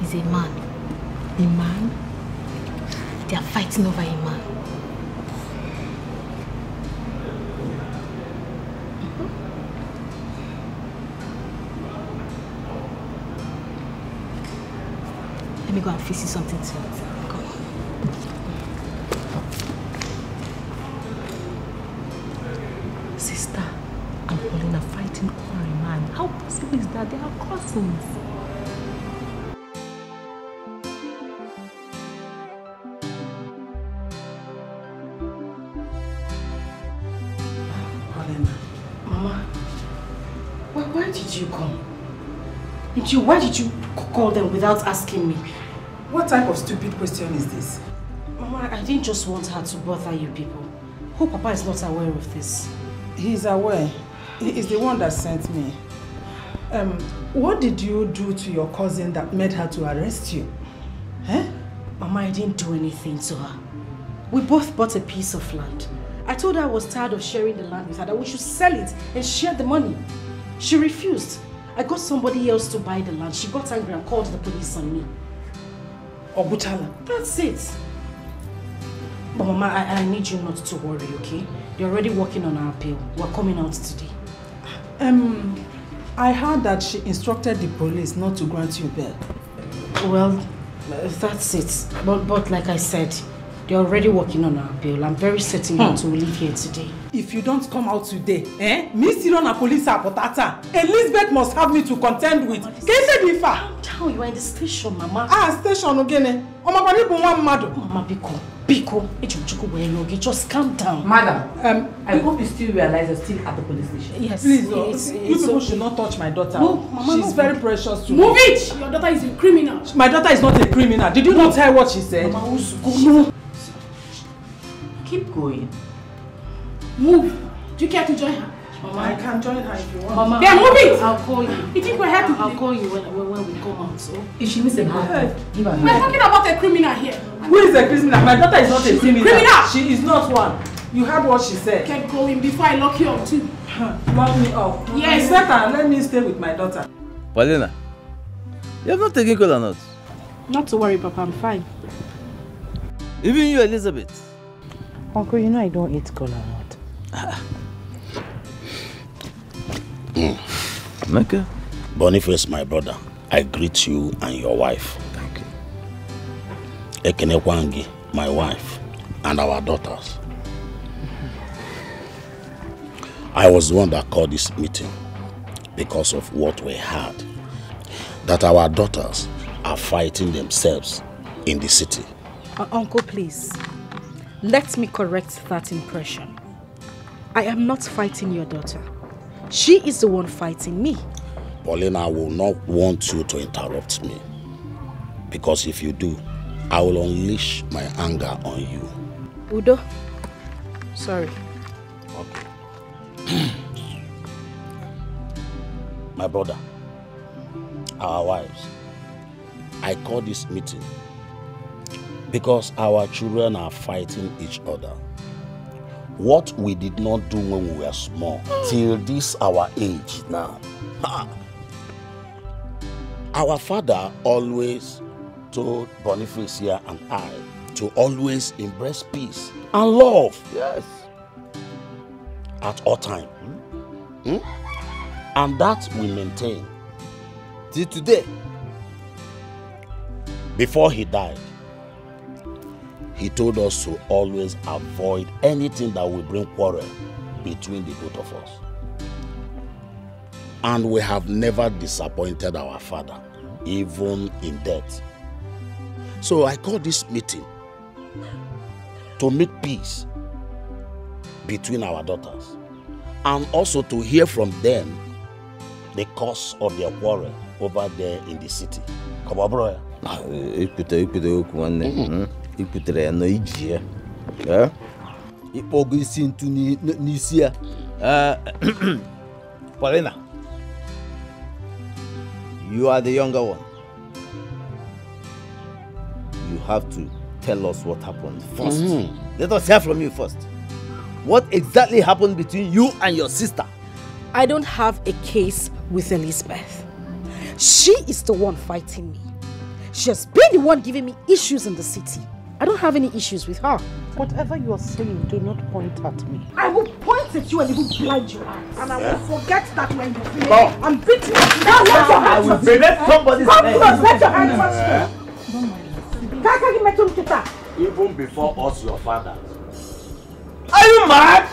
Speaker 13: He's a man.
Speaker 9: A man?
Speaker 13: They are fighting over a man. Let me go and fix you something to eat. Come on.
Speaker 9: Sister and Pauline are fighting over a man. How possible is that? They are cousins.
Speaker 1: Mama, why did you come? Why did you call them without asking me?
Speaker 15: What type of stupid question is this?
Speaker 1: Mama, I didn't just want her to bother you people. Hope Papa is not aware of this.
Speaker 15: He's aware. He is the one that sent me. What did you do to your cousin that made her to arrest you?
Speaker 1: Eh? Mama, I didn't do anything to her. We both bought a piece of land. I told her I was tired of sharing the land with her, that we should sell it and share the money. She refused. I got somebody else to buy the land. She got angry and called the police on me.
Speaker 15: Obutala.
Speaker 1: That's it. But Mama, I need you not to worry, okay? You're already working on our appeal. We're coming out today.
Speaker 15: I heard that she instructed the police not to grant you bail.
Speaker 1: Well, that's it. But like I said, they're already working on our appeal. I'm very certain that we'll leave here today.
Speaker 15: If you don't come out today, Miss Irona police apotata, Elizabeth must have me to contend with.
Speaker 1: Calm down, you are in the station, Mama.
Speaker 15: Station again.
Speaker 1: Mama, Biko, just calm down.
Speaker 16: Madam, I hope you still realize you're still at the police station.
Speaker 1: Yes,
Speaker 15: please, you people should not touch my daughter.
Speaker 1: No, Mama,
Speaker 15: she's very precious to me.
Speaker 12: Move it! Your daughter is a criminal.
Speaker 15: My daughter is not a criminal. Did you not hear what she said?
Speaker 1: Mama, no.
Speaker 16: Keep going.
Speaker 12: Move. Do you care to join her?
Speaker 15: Mama, I can join her if you want.
Speaker 1: Mama,
Speaker 12: then move it!
Speaker 1: I'll call you.
Speaker 12: You think we're here to
Speaker 1: I'll call you when we come out. So.
Speaker 16: If she misses her, give her.
Speaker 12: We're talking about a criminal here.
Speaker 15: Who is a criminal? My daughter is not a criminal.
Speaker 12: Criminal!
Speaker 15: She is not one. You heard what she said.
Speaker 12: Keep going before I lock you up too.
Speaker 15: Lock me up?
Speaker 12: Yes.
Speaker 15: It's better. Let me stay with my daughter.
Speaker 11: Paulina, you have not taken cola nuts.
Speaker 1: Not to worry, Papa. I'm fine.
Speaker 11: Even you, Elizabeth.
Speaker 4: Uncle, you know I don't eat cola nut.
Speaker 11: Okay.
Speaker 14: Boniface, my brother, I greet you and your wife.
Speaker 11: Thank you.
Speaker 14: Ekene Kwangi, my wife, and our daughters. I was the one that called this meeting because of what we heard. That our daughters are fighting themselves in the city.
Speaker 1: Uncle, please. Let me correct that impression. I am not fighting your daughter. She is the one fighting me.
Speaker 14: Paulina, I will not want you to interrupt me. Because if you do, I will unleash my anger on you.
Speaker 1: Udo, sorry.
Speaker 14: Okay. My brother, our wives, I call this meeting because our children are fighting each other. What we did not do when we were small, till this our age now. Our father always told Boniface here and I to always embrace peace and love.
Speaker 11: Yes.
Speaker 14: At all time. And that we maintain.
Speaker 11: Till today.
Speaker 14: Before he died, he told us to always avoid anything that will bring quarrel between the both of us. And we have never disappointed our father, even in death. So I call this meeting to make peace between our daughters and also to hear from them the cause of their quarrel over there in the city. Come on, bro.
Speaker 11: Iputere ya no iji ya. Ikpogo isi ntu n'isi ya. Paulina, you are the younger one. You have to tell us what happened first. Let us hear from you first. What exactly happened between you and your sister?
Speaker 1: I don't have a case with Elizabeth. She is the one fighting me. She has been the one giving me issues in the city. I don't have any issues with her.
Speaker 4: Whatever you are saying, do not point at me.
Speaker 1: I will point at you and you will blind your eyes.
Speaker 4: And I will forget that when you finish.
Speaker 11: No.
Speaker 4: I'm beating you.
Speaker 11: Now let your hands first. Let somebody's
Speaker 4: Come
Speaker 11: head.
Speaker 4: close, let your hands first. Don't mind.
Speaker 14: Even before us, your father.
Speaker 11: Are you mad?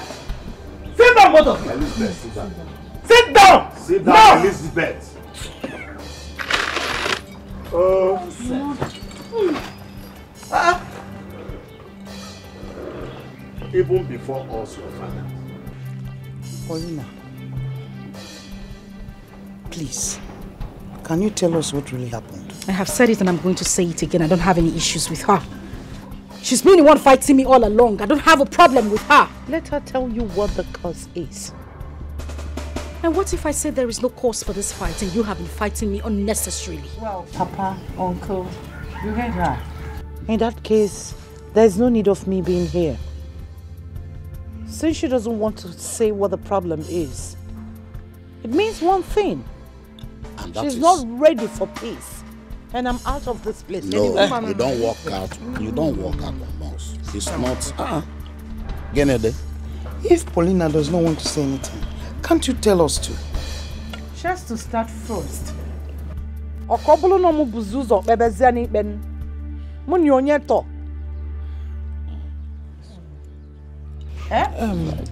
Speaker 11: Sit down, both of you.
Speaker 14: Elizabeth, sit down.
Speaker 11: Sit down!
Speaker 14: Sit down,
Speaker 11: no.
Speaker 14: Elizabeth. Even before us, your father.
Speaker 4: Paulina, please, can you tell us what really happened?
Speaker 1: I have said it and I'm going to say it again. I don't have any issues with her. She's been the one fighting me all along. I don't have a problem with her.
Speaker 4: Let her tell you what the cause is.
Speaker 1: And what if I say there is no cause for this fight and you have been fighting me unnecessarily?
Speaker 4: Well, Papa, Uncle, you heard her. In that case, there's no need of me being here. Since she doesn't want to say what the problem is, it means one thing.
Speaker 14: And
Speaker 4: she's not ready for peace. And I'm out of this place.
Speaker 14: No, you don't walk out. You don't walk out on us. It's not. Genede.
Speaker 15: If Paulina does not want to say anything, can't you tell us to?
Speaker 4: She has to start first.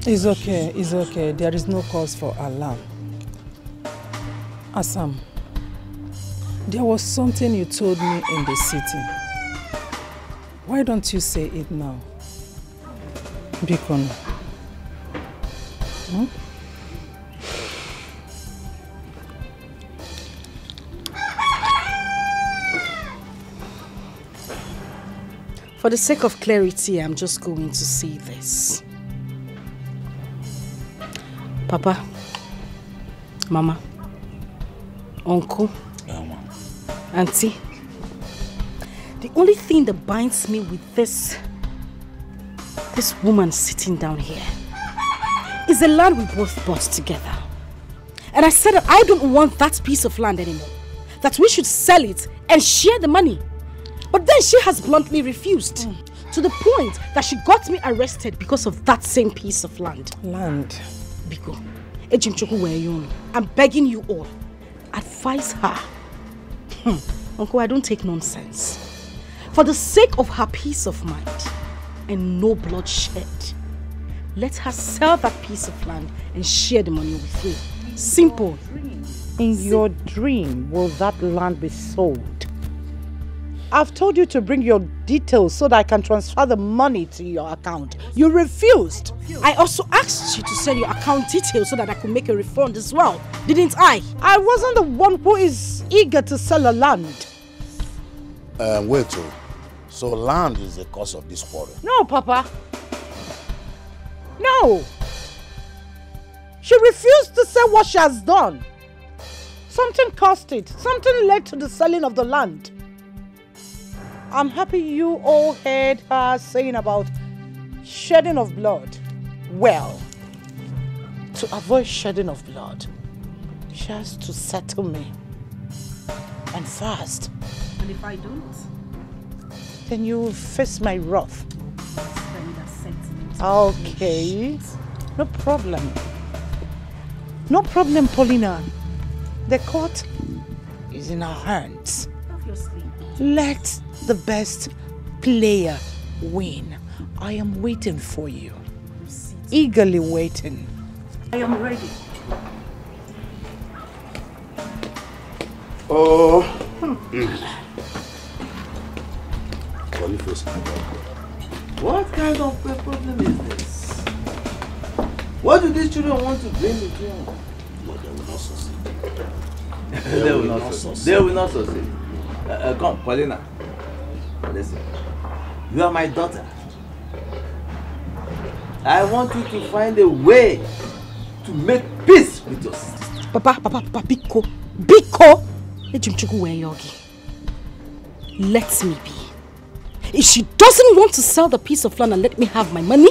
Speaker 15: It's okay, it's okay. There is no cause for alarm. Asam, there was something you told me in the city. Why don't you say it now? Bikon.
Speaker 1: For the sake of clarity, I'm just going to say this. Papa, Mama, Uncle, Auntie, the only thing that binds me with this woman sitting down here is the land we both bought together. And I said that I don't want that piece of land anymore. That we should sell it and share the money. But then she has bluntly refused. To the point that she got me arrested because of that same piece of land.
Speaker 15: Land?
Speaker 1: Biko, I'm begging you all, advise her. Uncle, I don't take nonsense. For the sake of her peace of mind and no bloodshed, let her sell that piece of land and share the money with me. Simple.
Speaker 4: In your dream, will that land be sold? I've told you to bring your details so that I can transfer the money to your account. You refused.
Speaker 1: I also asked you to send your account details so that I could make a refund as well. Didn't I?
Speaker 4: I wasn't the one who is eager to sell a land.
Speaker 14: Wait, so land is the cause of this quarrel?
Speaker 4: No, Papa. No. She refused to say what she has done. Something caused it. Something led to the selling of the land. I'm happy you all heard her saying about shedding of blood. Well, to avoid shedding of blood, she has to settle me. And fast.
Speaker 1: And if I don't?
Speaker 4: Then you will face my wrath. Okay. No problem. No problem, Paulina. The court is in our hands.
Speaker 1: Obviously.
Speaker 4: Let the best player win. I am waiting for you. Eagerly waiting.
Speaker 1: I am ready.
Speaker 14: Oh.
Speaker 11: What kind of a problem is this? What do these children want to bring between them?
Speaker 14: No, they will not succeed.
Speaker 11: They will not succeed. They will not succeed. Come, Paulina. Listen. You are my daughter. I want you to find a way to make peace with your sister.
Speaker 1: Papa, Biko. Biko! Let me be. If she doesn't want to sell the piece of land and let me have my money,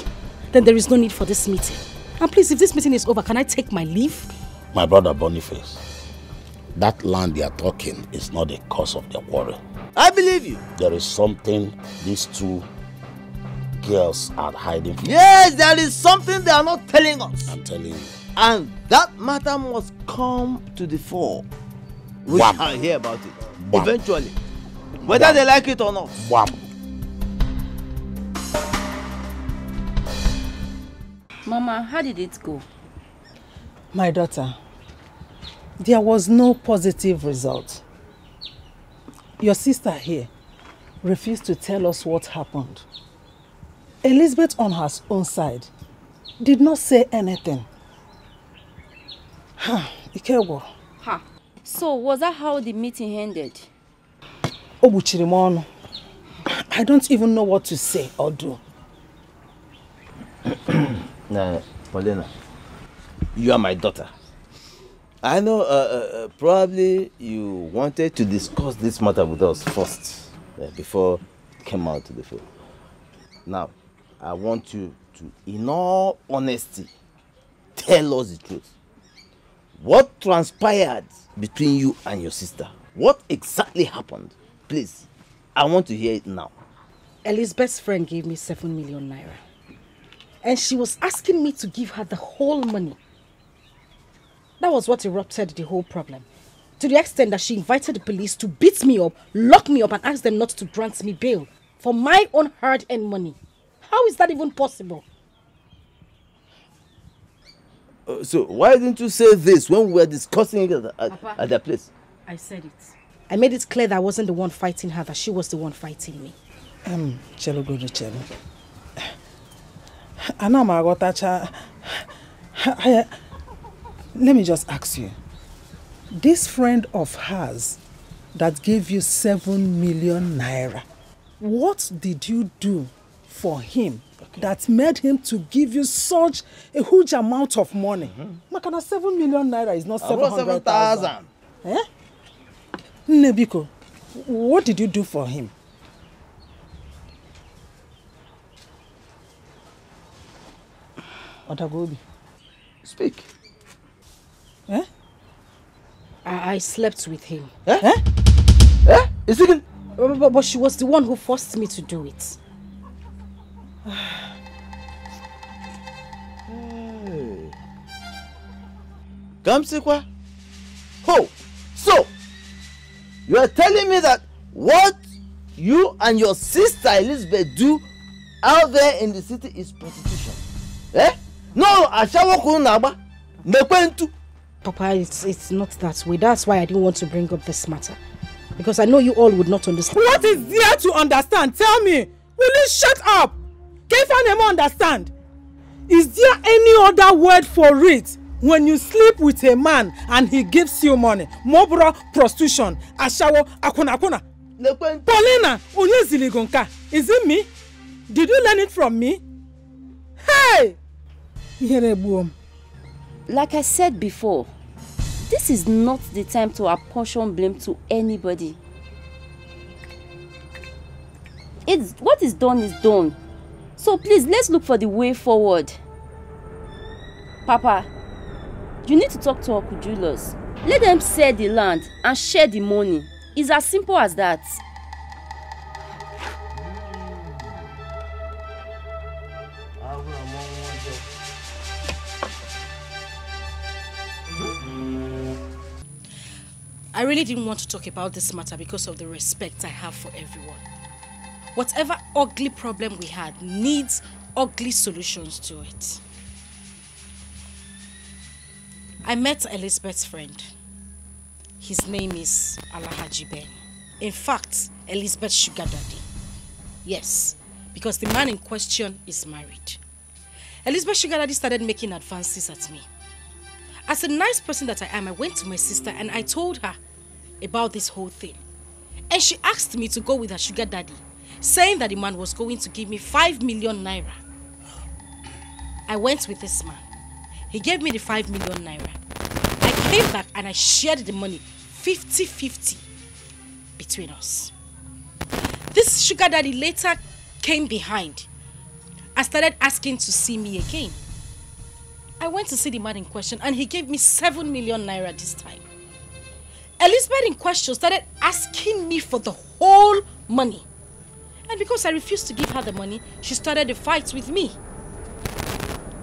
Speaker 1: then there is no need for this meeting. And please, if this meeting is over, can I take my leave?
Speaker 14: My brother Boniface, that land they are talking is not the cause of their quarrel.
Speaker 11: I believe you.
Speaker 14: There is something these two girls are hiding from.
Speaker 11: Yes, there is something they are not telling us.
Speaker 14: I'm telling you.
Speaker 11: And that matter must come to the fore. We shall hear about it. Eventually. Whether they like it or not.
Speaker 17: Mama, how did it go?
Speaker 4: My daughter, there was no positive result. Your sister here refused to tell us what happened. Elizabeth on her own side did not say anything. Ikewo.
Speaker 17: Ha. So, was that how the meeting ended?
Speaker 4: Obuchirimono. I don't even know what to say or do.
Speaker 11: Nah, Paulina, you are my daughter. I know probably you wanted to discuss this matter with us first before it came out to the field. Now, I want you to, in all honesty, tell us the truth. What transpired between you and your sister? What exactly happened? Please, I want to hear it now.
Speaker 1: Elizabeth's friend gave me 7 million naira. And she was asking me to give her the whole money. That was what erupted the whole problem. To the extent that she invited the police to beat me up, lock me up and ask them not to grant me bail for my own hard-earned money. How is that even possible?
Speaker 11: So why didn't you say this when we were discussing it at that place?
Speaker 1: I said it. I made it clear that I wasn't the one fighting her, that she was the one fighting me.
Speaker 4: Chelo go to Chelo. Let me just ask you. This friend of hers that gave you 7 million naira, what did you do for him that made him to give you such a huge amount of money? Makana 7 million naira is not 700,000. Eh? Nebiko, what did you do for him? Otagobi,
Speaker 11: speak.
Speaker 4: Eh?
Speaker 1: I slept with him.
Speaker 11: Eh? Eh? Is it?
Speaker 1: But she was the one who forced me to do it.
Speaker 11: Hey. Gamsikwa? Oh, so you are telling me that what you and your sister Elizabeth do out there in the city is prostitution? Eh? No,
Speaker 1: Papa, it's not that way. That's why I didn't want to bring up this matter. Because I know you all would not understand.
Speaker 10: What is there to understand? Tell me. Will you shut up? Can't find understand? Is there any other word for it? When you sleep with a man and he gives you money, mobro, prostitution, ashawo, akuna. Paulina, Onyeziligonka, is it me? Did you learn it from me? Hey!
Speaker 17: Like I said before, this is not the time to apportion blame to anybody. What is done is done. So please, let's look for the way forward. Papa, you need to talk to Uncle Julius. Let them sell the land and share the money. It's as simple as that.
Speaker 1: I really didn't want to talk about this matter because of the respect I have for everyone. Whatever ugly problem we had needs ugly solutions to it. I met Elizabeth's friend. His name is Alhaji Ben. In fact, Elizabeth's sugar daddy. Yes, because the man in question is married. Elizabeth's sugar daddy started making advances at me. As a nice person that I am, I went to my sister and I told her about this whole thing. And she asked me to go with her sugar daddy, saying that the man was going to give me 5 million naira. I went with this man. He gave me the 5 million naira. I came back and I shared the money 50-50 between us. This sugar daddy later came behind and started asking to see me again. I went to see the man in question and he gave me 7 million naira this time. Elizabeth in question started asking me for the whole money. And because I refused to give her the money, she started a fight with me.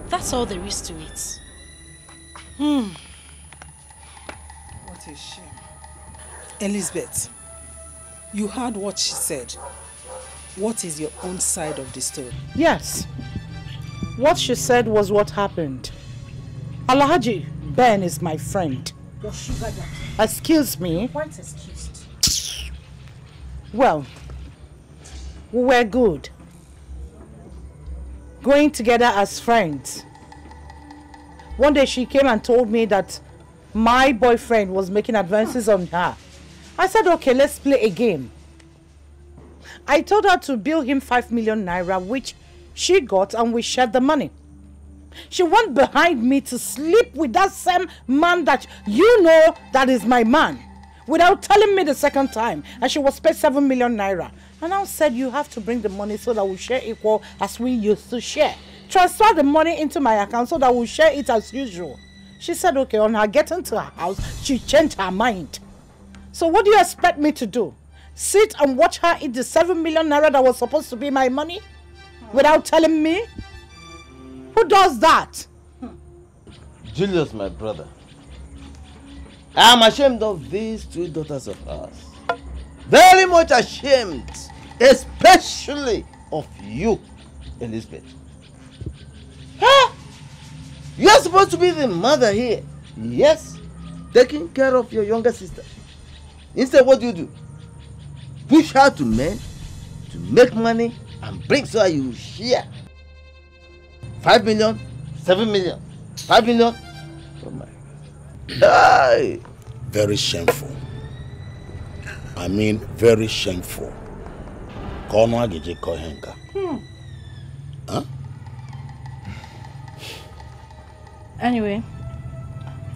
Speaker 1: That's all there is to it.
Speaker 15: What a shame. Elizabeth, you heard what she said. What is your own side of the story?
Speaker 4: Yes. What she said was what happened. Alhaji Ben is my friend.
Speaker 1: Your sugar daddy.
Speaker 4: Excuse me.
Speaker 1: Quite excused.
Speaker 4: Well, we were good. Going together as friends. One day she came and told me that my boyfriend was making advances on her. I said, okay, let's play a game. I told her to bill him 5 million naira, which she got, and we shared the money. She went behind me to sleep with that same man that you know that is my man, without telling me the second time, and she was paid 7 million naira. And I said, you have to bring the money so that we share equal as we used to share. Transfer the money into my account so that we'll share it as usual. She said, okay. On her getting to her house, she changed her mind. So what do you expect me to do? Sit and watch her eat the 7 million naira that was supposed to be my money? Without telling me? Who does that?
Speaker 11: Julius, my brother. I am ashamed of these 2 daughters of ours. Very much ashamed. Especially of you, Elizabeth. Huh? You are supposed to be the mother here. Yes. Taking care of your younger sister. Instead, what do? Push her to men to make money and bring so you share. 5 million, 7 million, 5 million. Oh my God.
Speaker 14: Very shameful. I mean, very shameful. Huh?
Speaker 1: Anyway,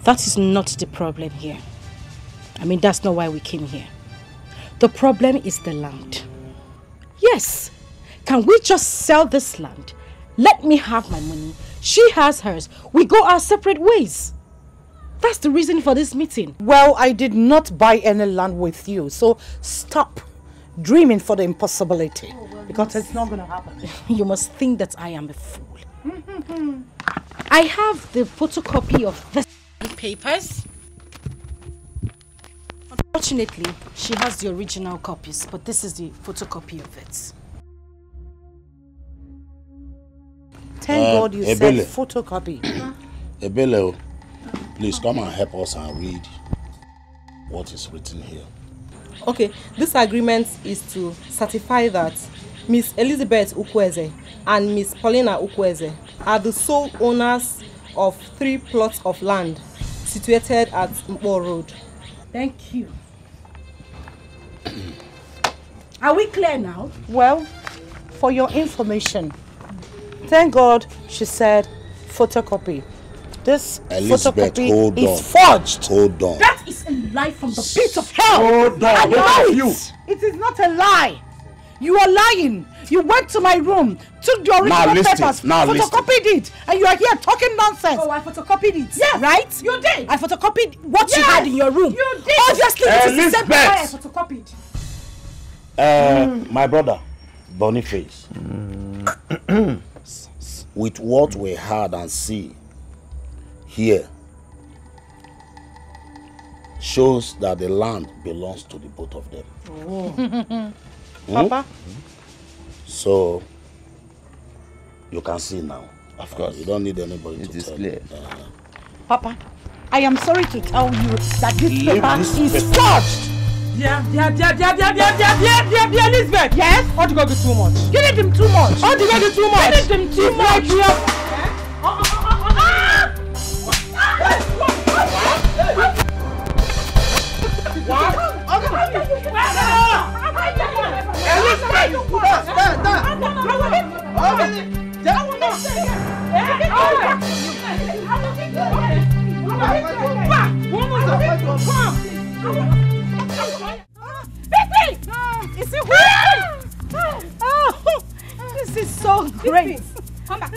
Speaker 1: that is not the problem here. I mean, that's not why we came here. The problem is the land. Yes. Can we just sell this land? Let me have my money. She has hers. We go our separate ways. That's the reason for this meeting.
Speaker 4: Well, I did not buy any land with you, so stop dreaming for the impossibility. Because it's not going to happen.
Speaker 1: You must think that I am a fool. I have the photocopy of the papers. Unfortunately, she has the original copies, but this is the photocopy of it.
Speaker 4: Thank God you said photocopy.
Speaker 14: Ebele, please come and help us and read what is written here.
Speaker 9: Okay, this agreement is to certify that Miss Elizabeth Ukweze and Miss Paulina Ukweze are the sole owners of 3 plots of land situated at Mpo Road.
Speaker 1: Thank you. Are we clear now?
Speaker 4: Well, for your information, thank God she said photocopy. This
Speaker 14: Elizabeth,
Speaker 4: photocopy is forged.
Speaker 14: Hold on.
Speaker 1: That is a lie from the pit of hell.
Speaker 14: Hold on.
Speaker 4: Both of you. It is not a lie. You are lying. You went to my room, took the original papers, photocopied it, and you are here talking nonsense.
Speaker 1: Oh, I photocopied it.
Speaker 4: Yes.
Speaker 1: Right?
Speaker 4: You did.
Speaker 1: I photocopied what you had in your room.
Speaker 4: You did.
Speaker 1: Obviously, it is the same paper I photocopied.
Speaker 14: My brother, Boniface. With what we heard and see here, shows that the land belongs to the both of them.
Speaker 4: Oh. Papa?
Speaker 14: So, you can see now.
Speaker 11: Of course.
Speaker 14: You don't need anybody to tell.
Speaker 11: It is clear.
Speaker 4: Papa, I am sorry to tell you that this paper is forged.
Speaker 10: Dear Elizabeth.
Speaker 4: Yes?
Speaker 10: How do you go do too much?
Speaker 4: You need him too much.
Speaker 10: How do you go do too much?
Speaker 4: You need him too much.
Speaker 12: going? Come back.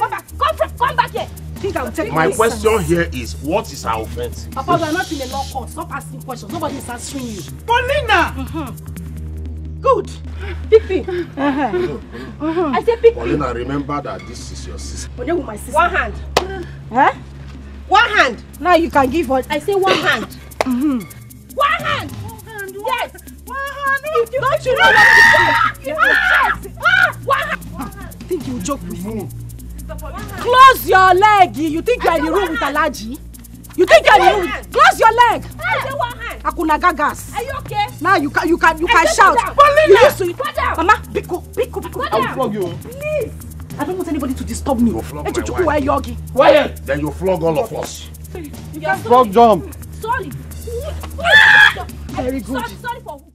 Speaker 12: Come back here.
Speaker 1: Think I will take
Speaker 14: My question here is, what is her offense?
Speaker 1: Papa, we are not in a law court. Stop asking questions. Nobody is answering you.
Speaker 10: Paulina!
Speaker 1: Good.
Speaker 12: Pick me. I said pick me.
Speaker 14: Paulina, remember that this is your sister.
Speaker 1: But you're with my sister.
Speaker 12: One hand.
Speaker 1: Huh?
Speaker 12: One hand.
Speaker 1: Now you can give us.
Speaker 12: I say one hand.
Speaker 1: Mm-hmm.
Speaker 12: One hand. Yes.
Speaker 1: One hand.
Speaker 12: Don't you know what you One hand.
Speaker 1: Think you joke with me? Close your leg. You think you are in the room with Alaji? You think you are in the room? Close your leg.
Speaker 12: I say one hand.
Speaker 1: Akuna gagas.
Speaker 12: Are you okay?
Speaker 1: Now you can shout. You used to. Mama, Biko.
Speaker 14: I'll flog you.
Speaker 12: Please.
Speaker 1: I don't want anybody to disturb me.
Speaker 14: You'll flog my wife.
Speaker 8: Quiet.
Speaker 14: Then you flog all of us.
Speaker 8: Frog jump.
Speaker 12: Sorry.
Speaker 1: Very good.
Speaker 12: Sorry for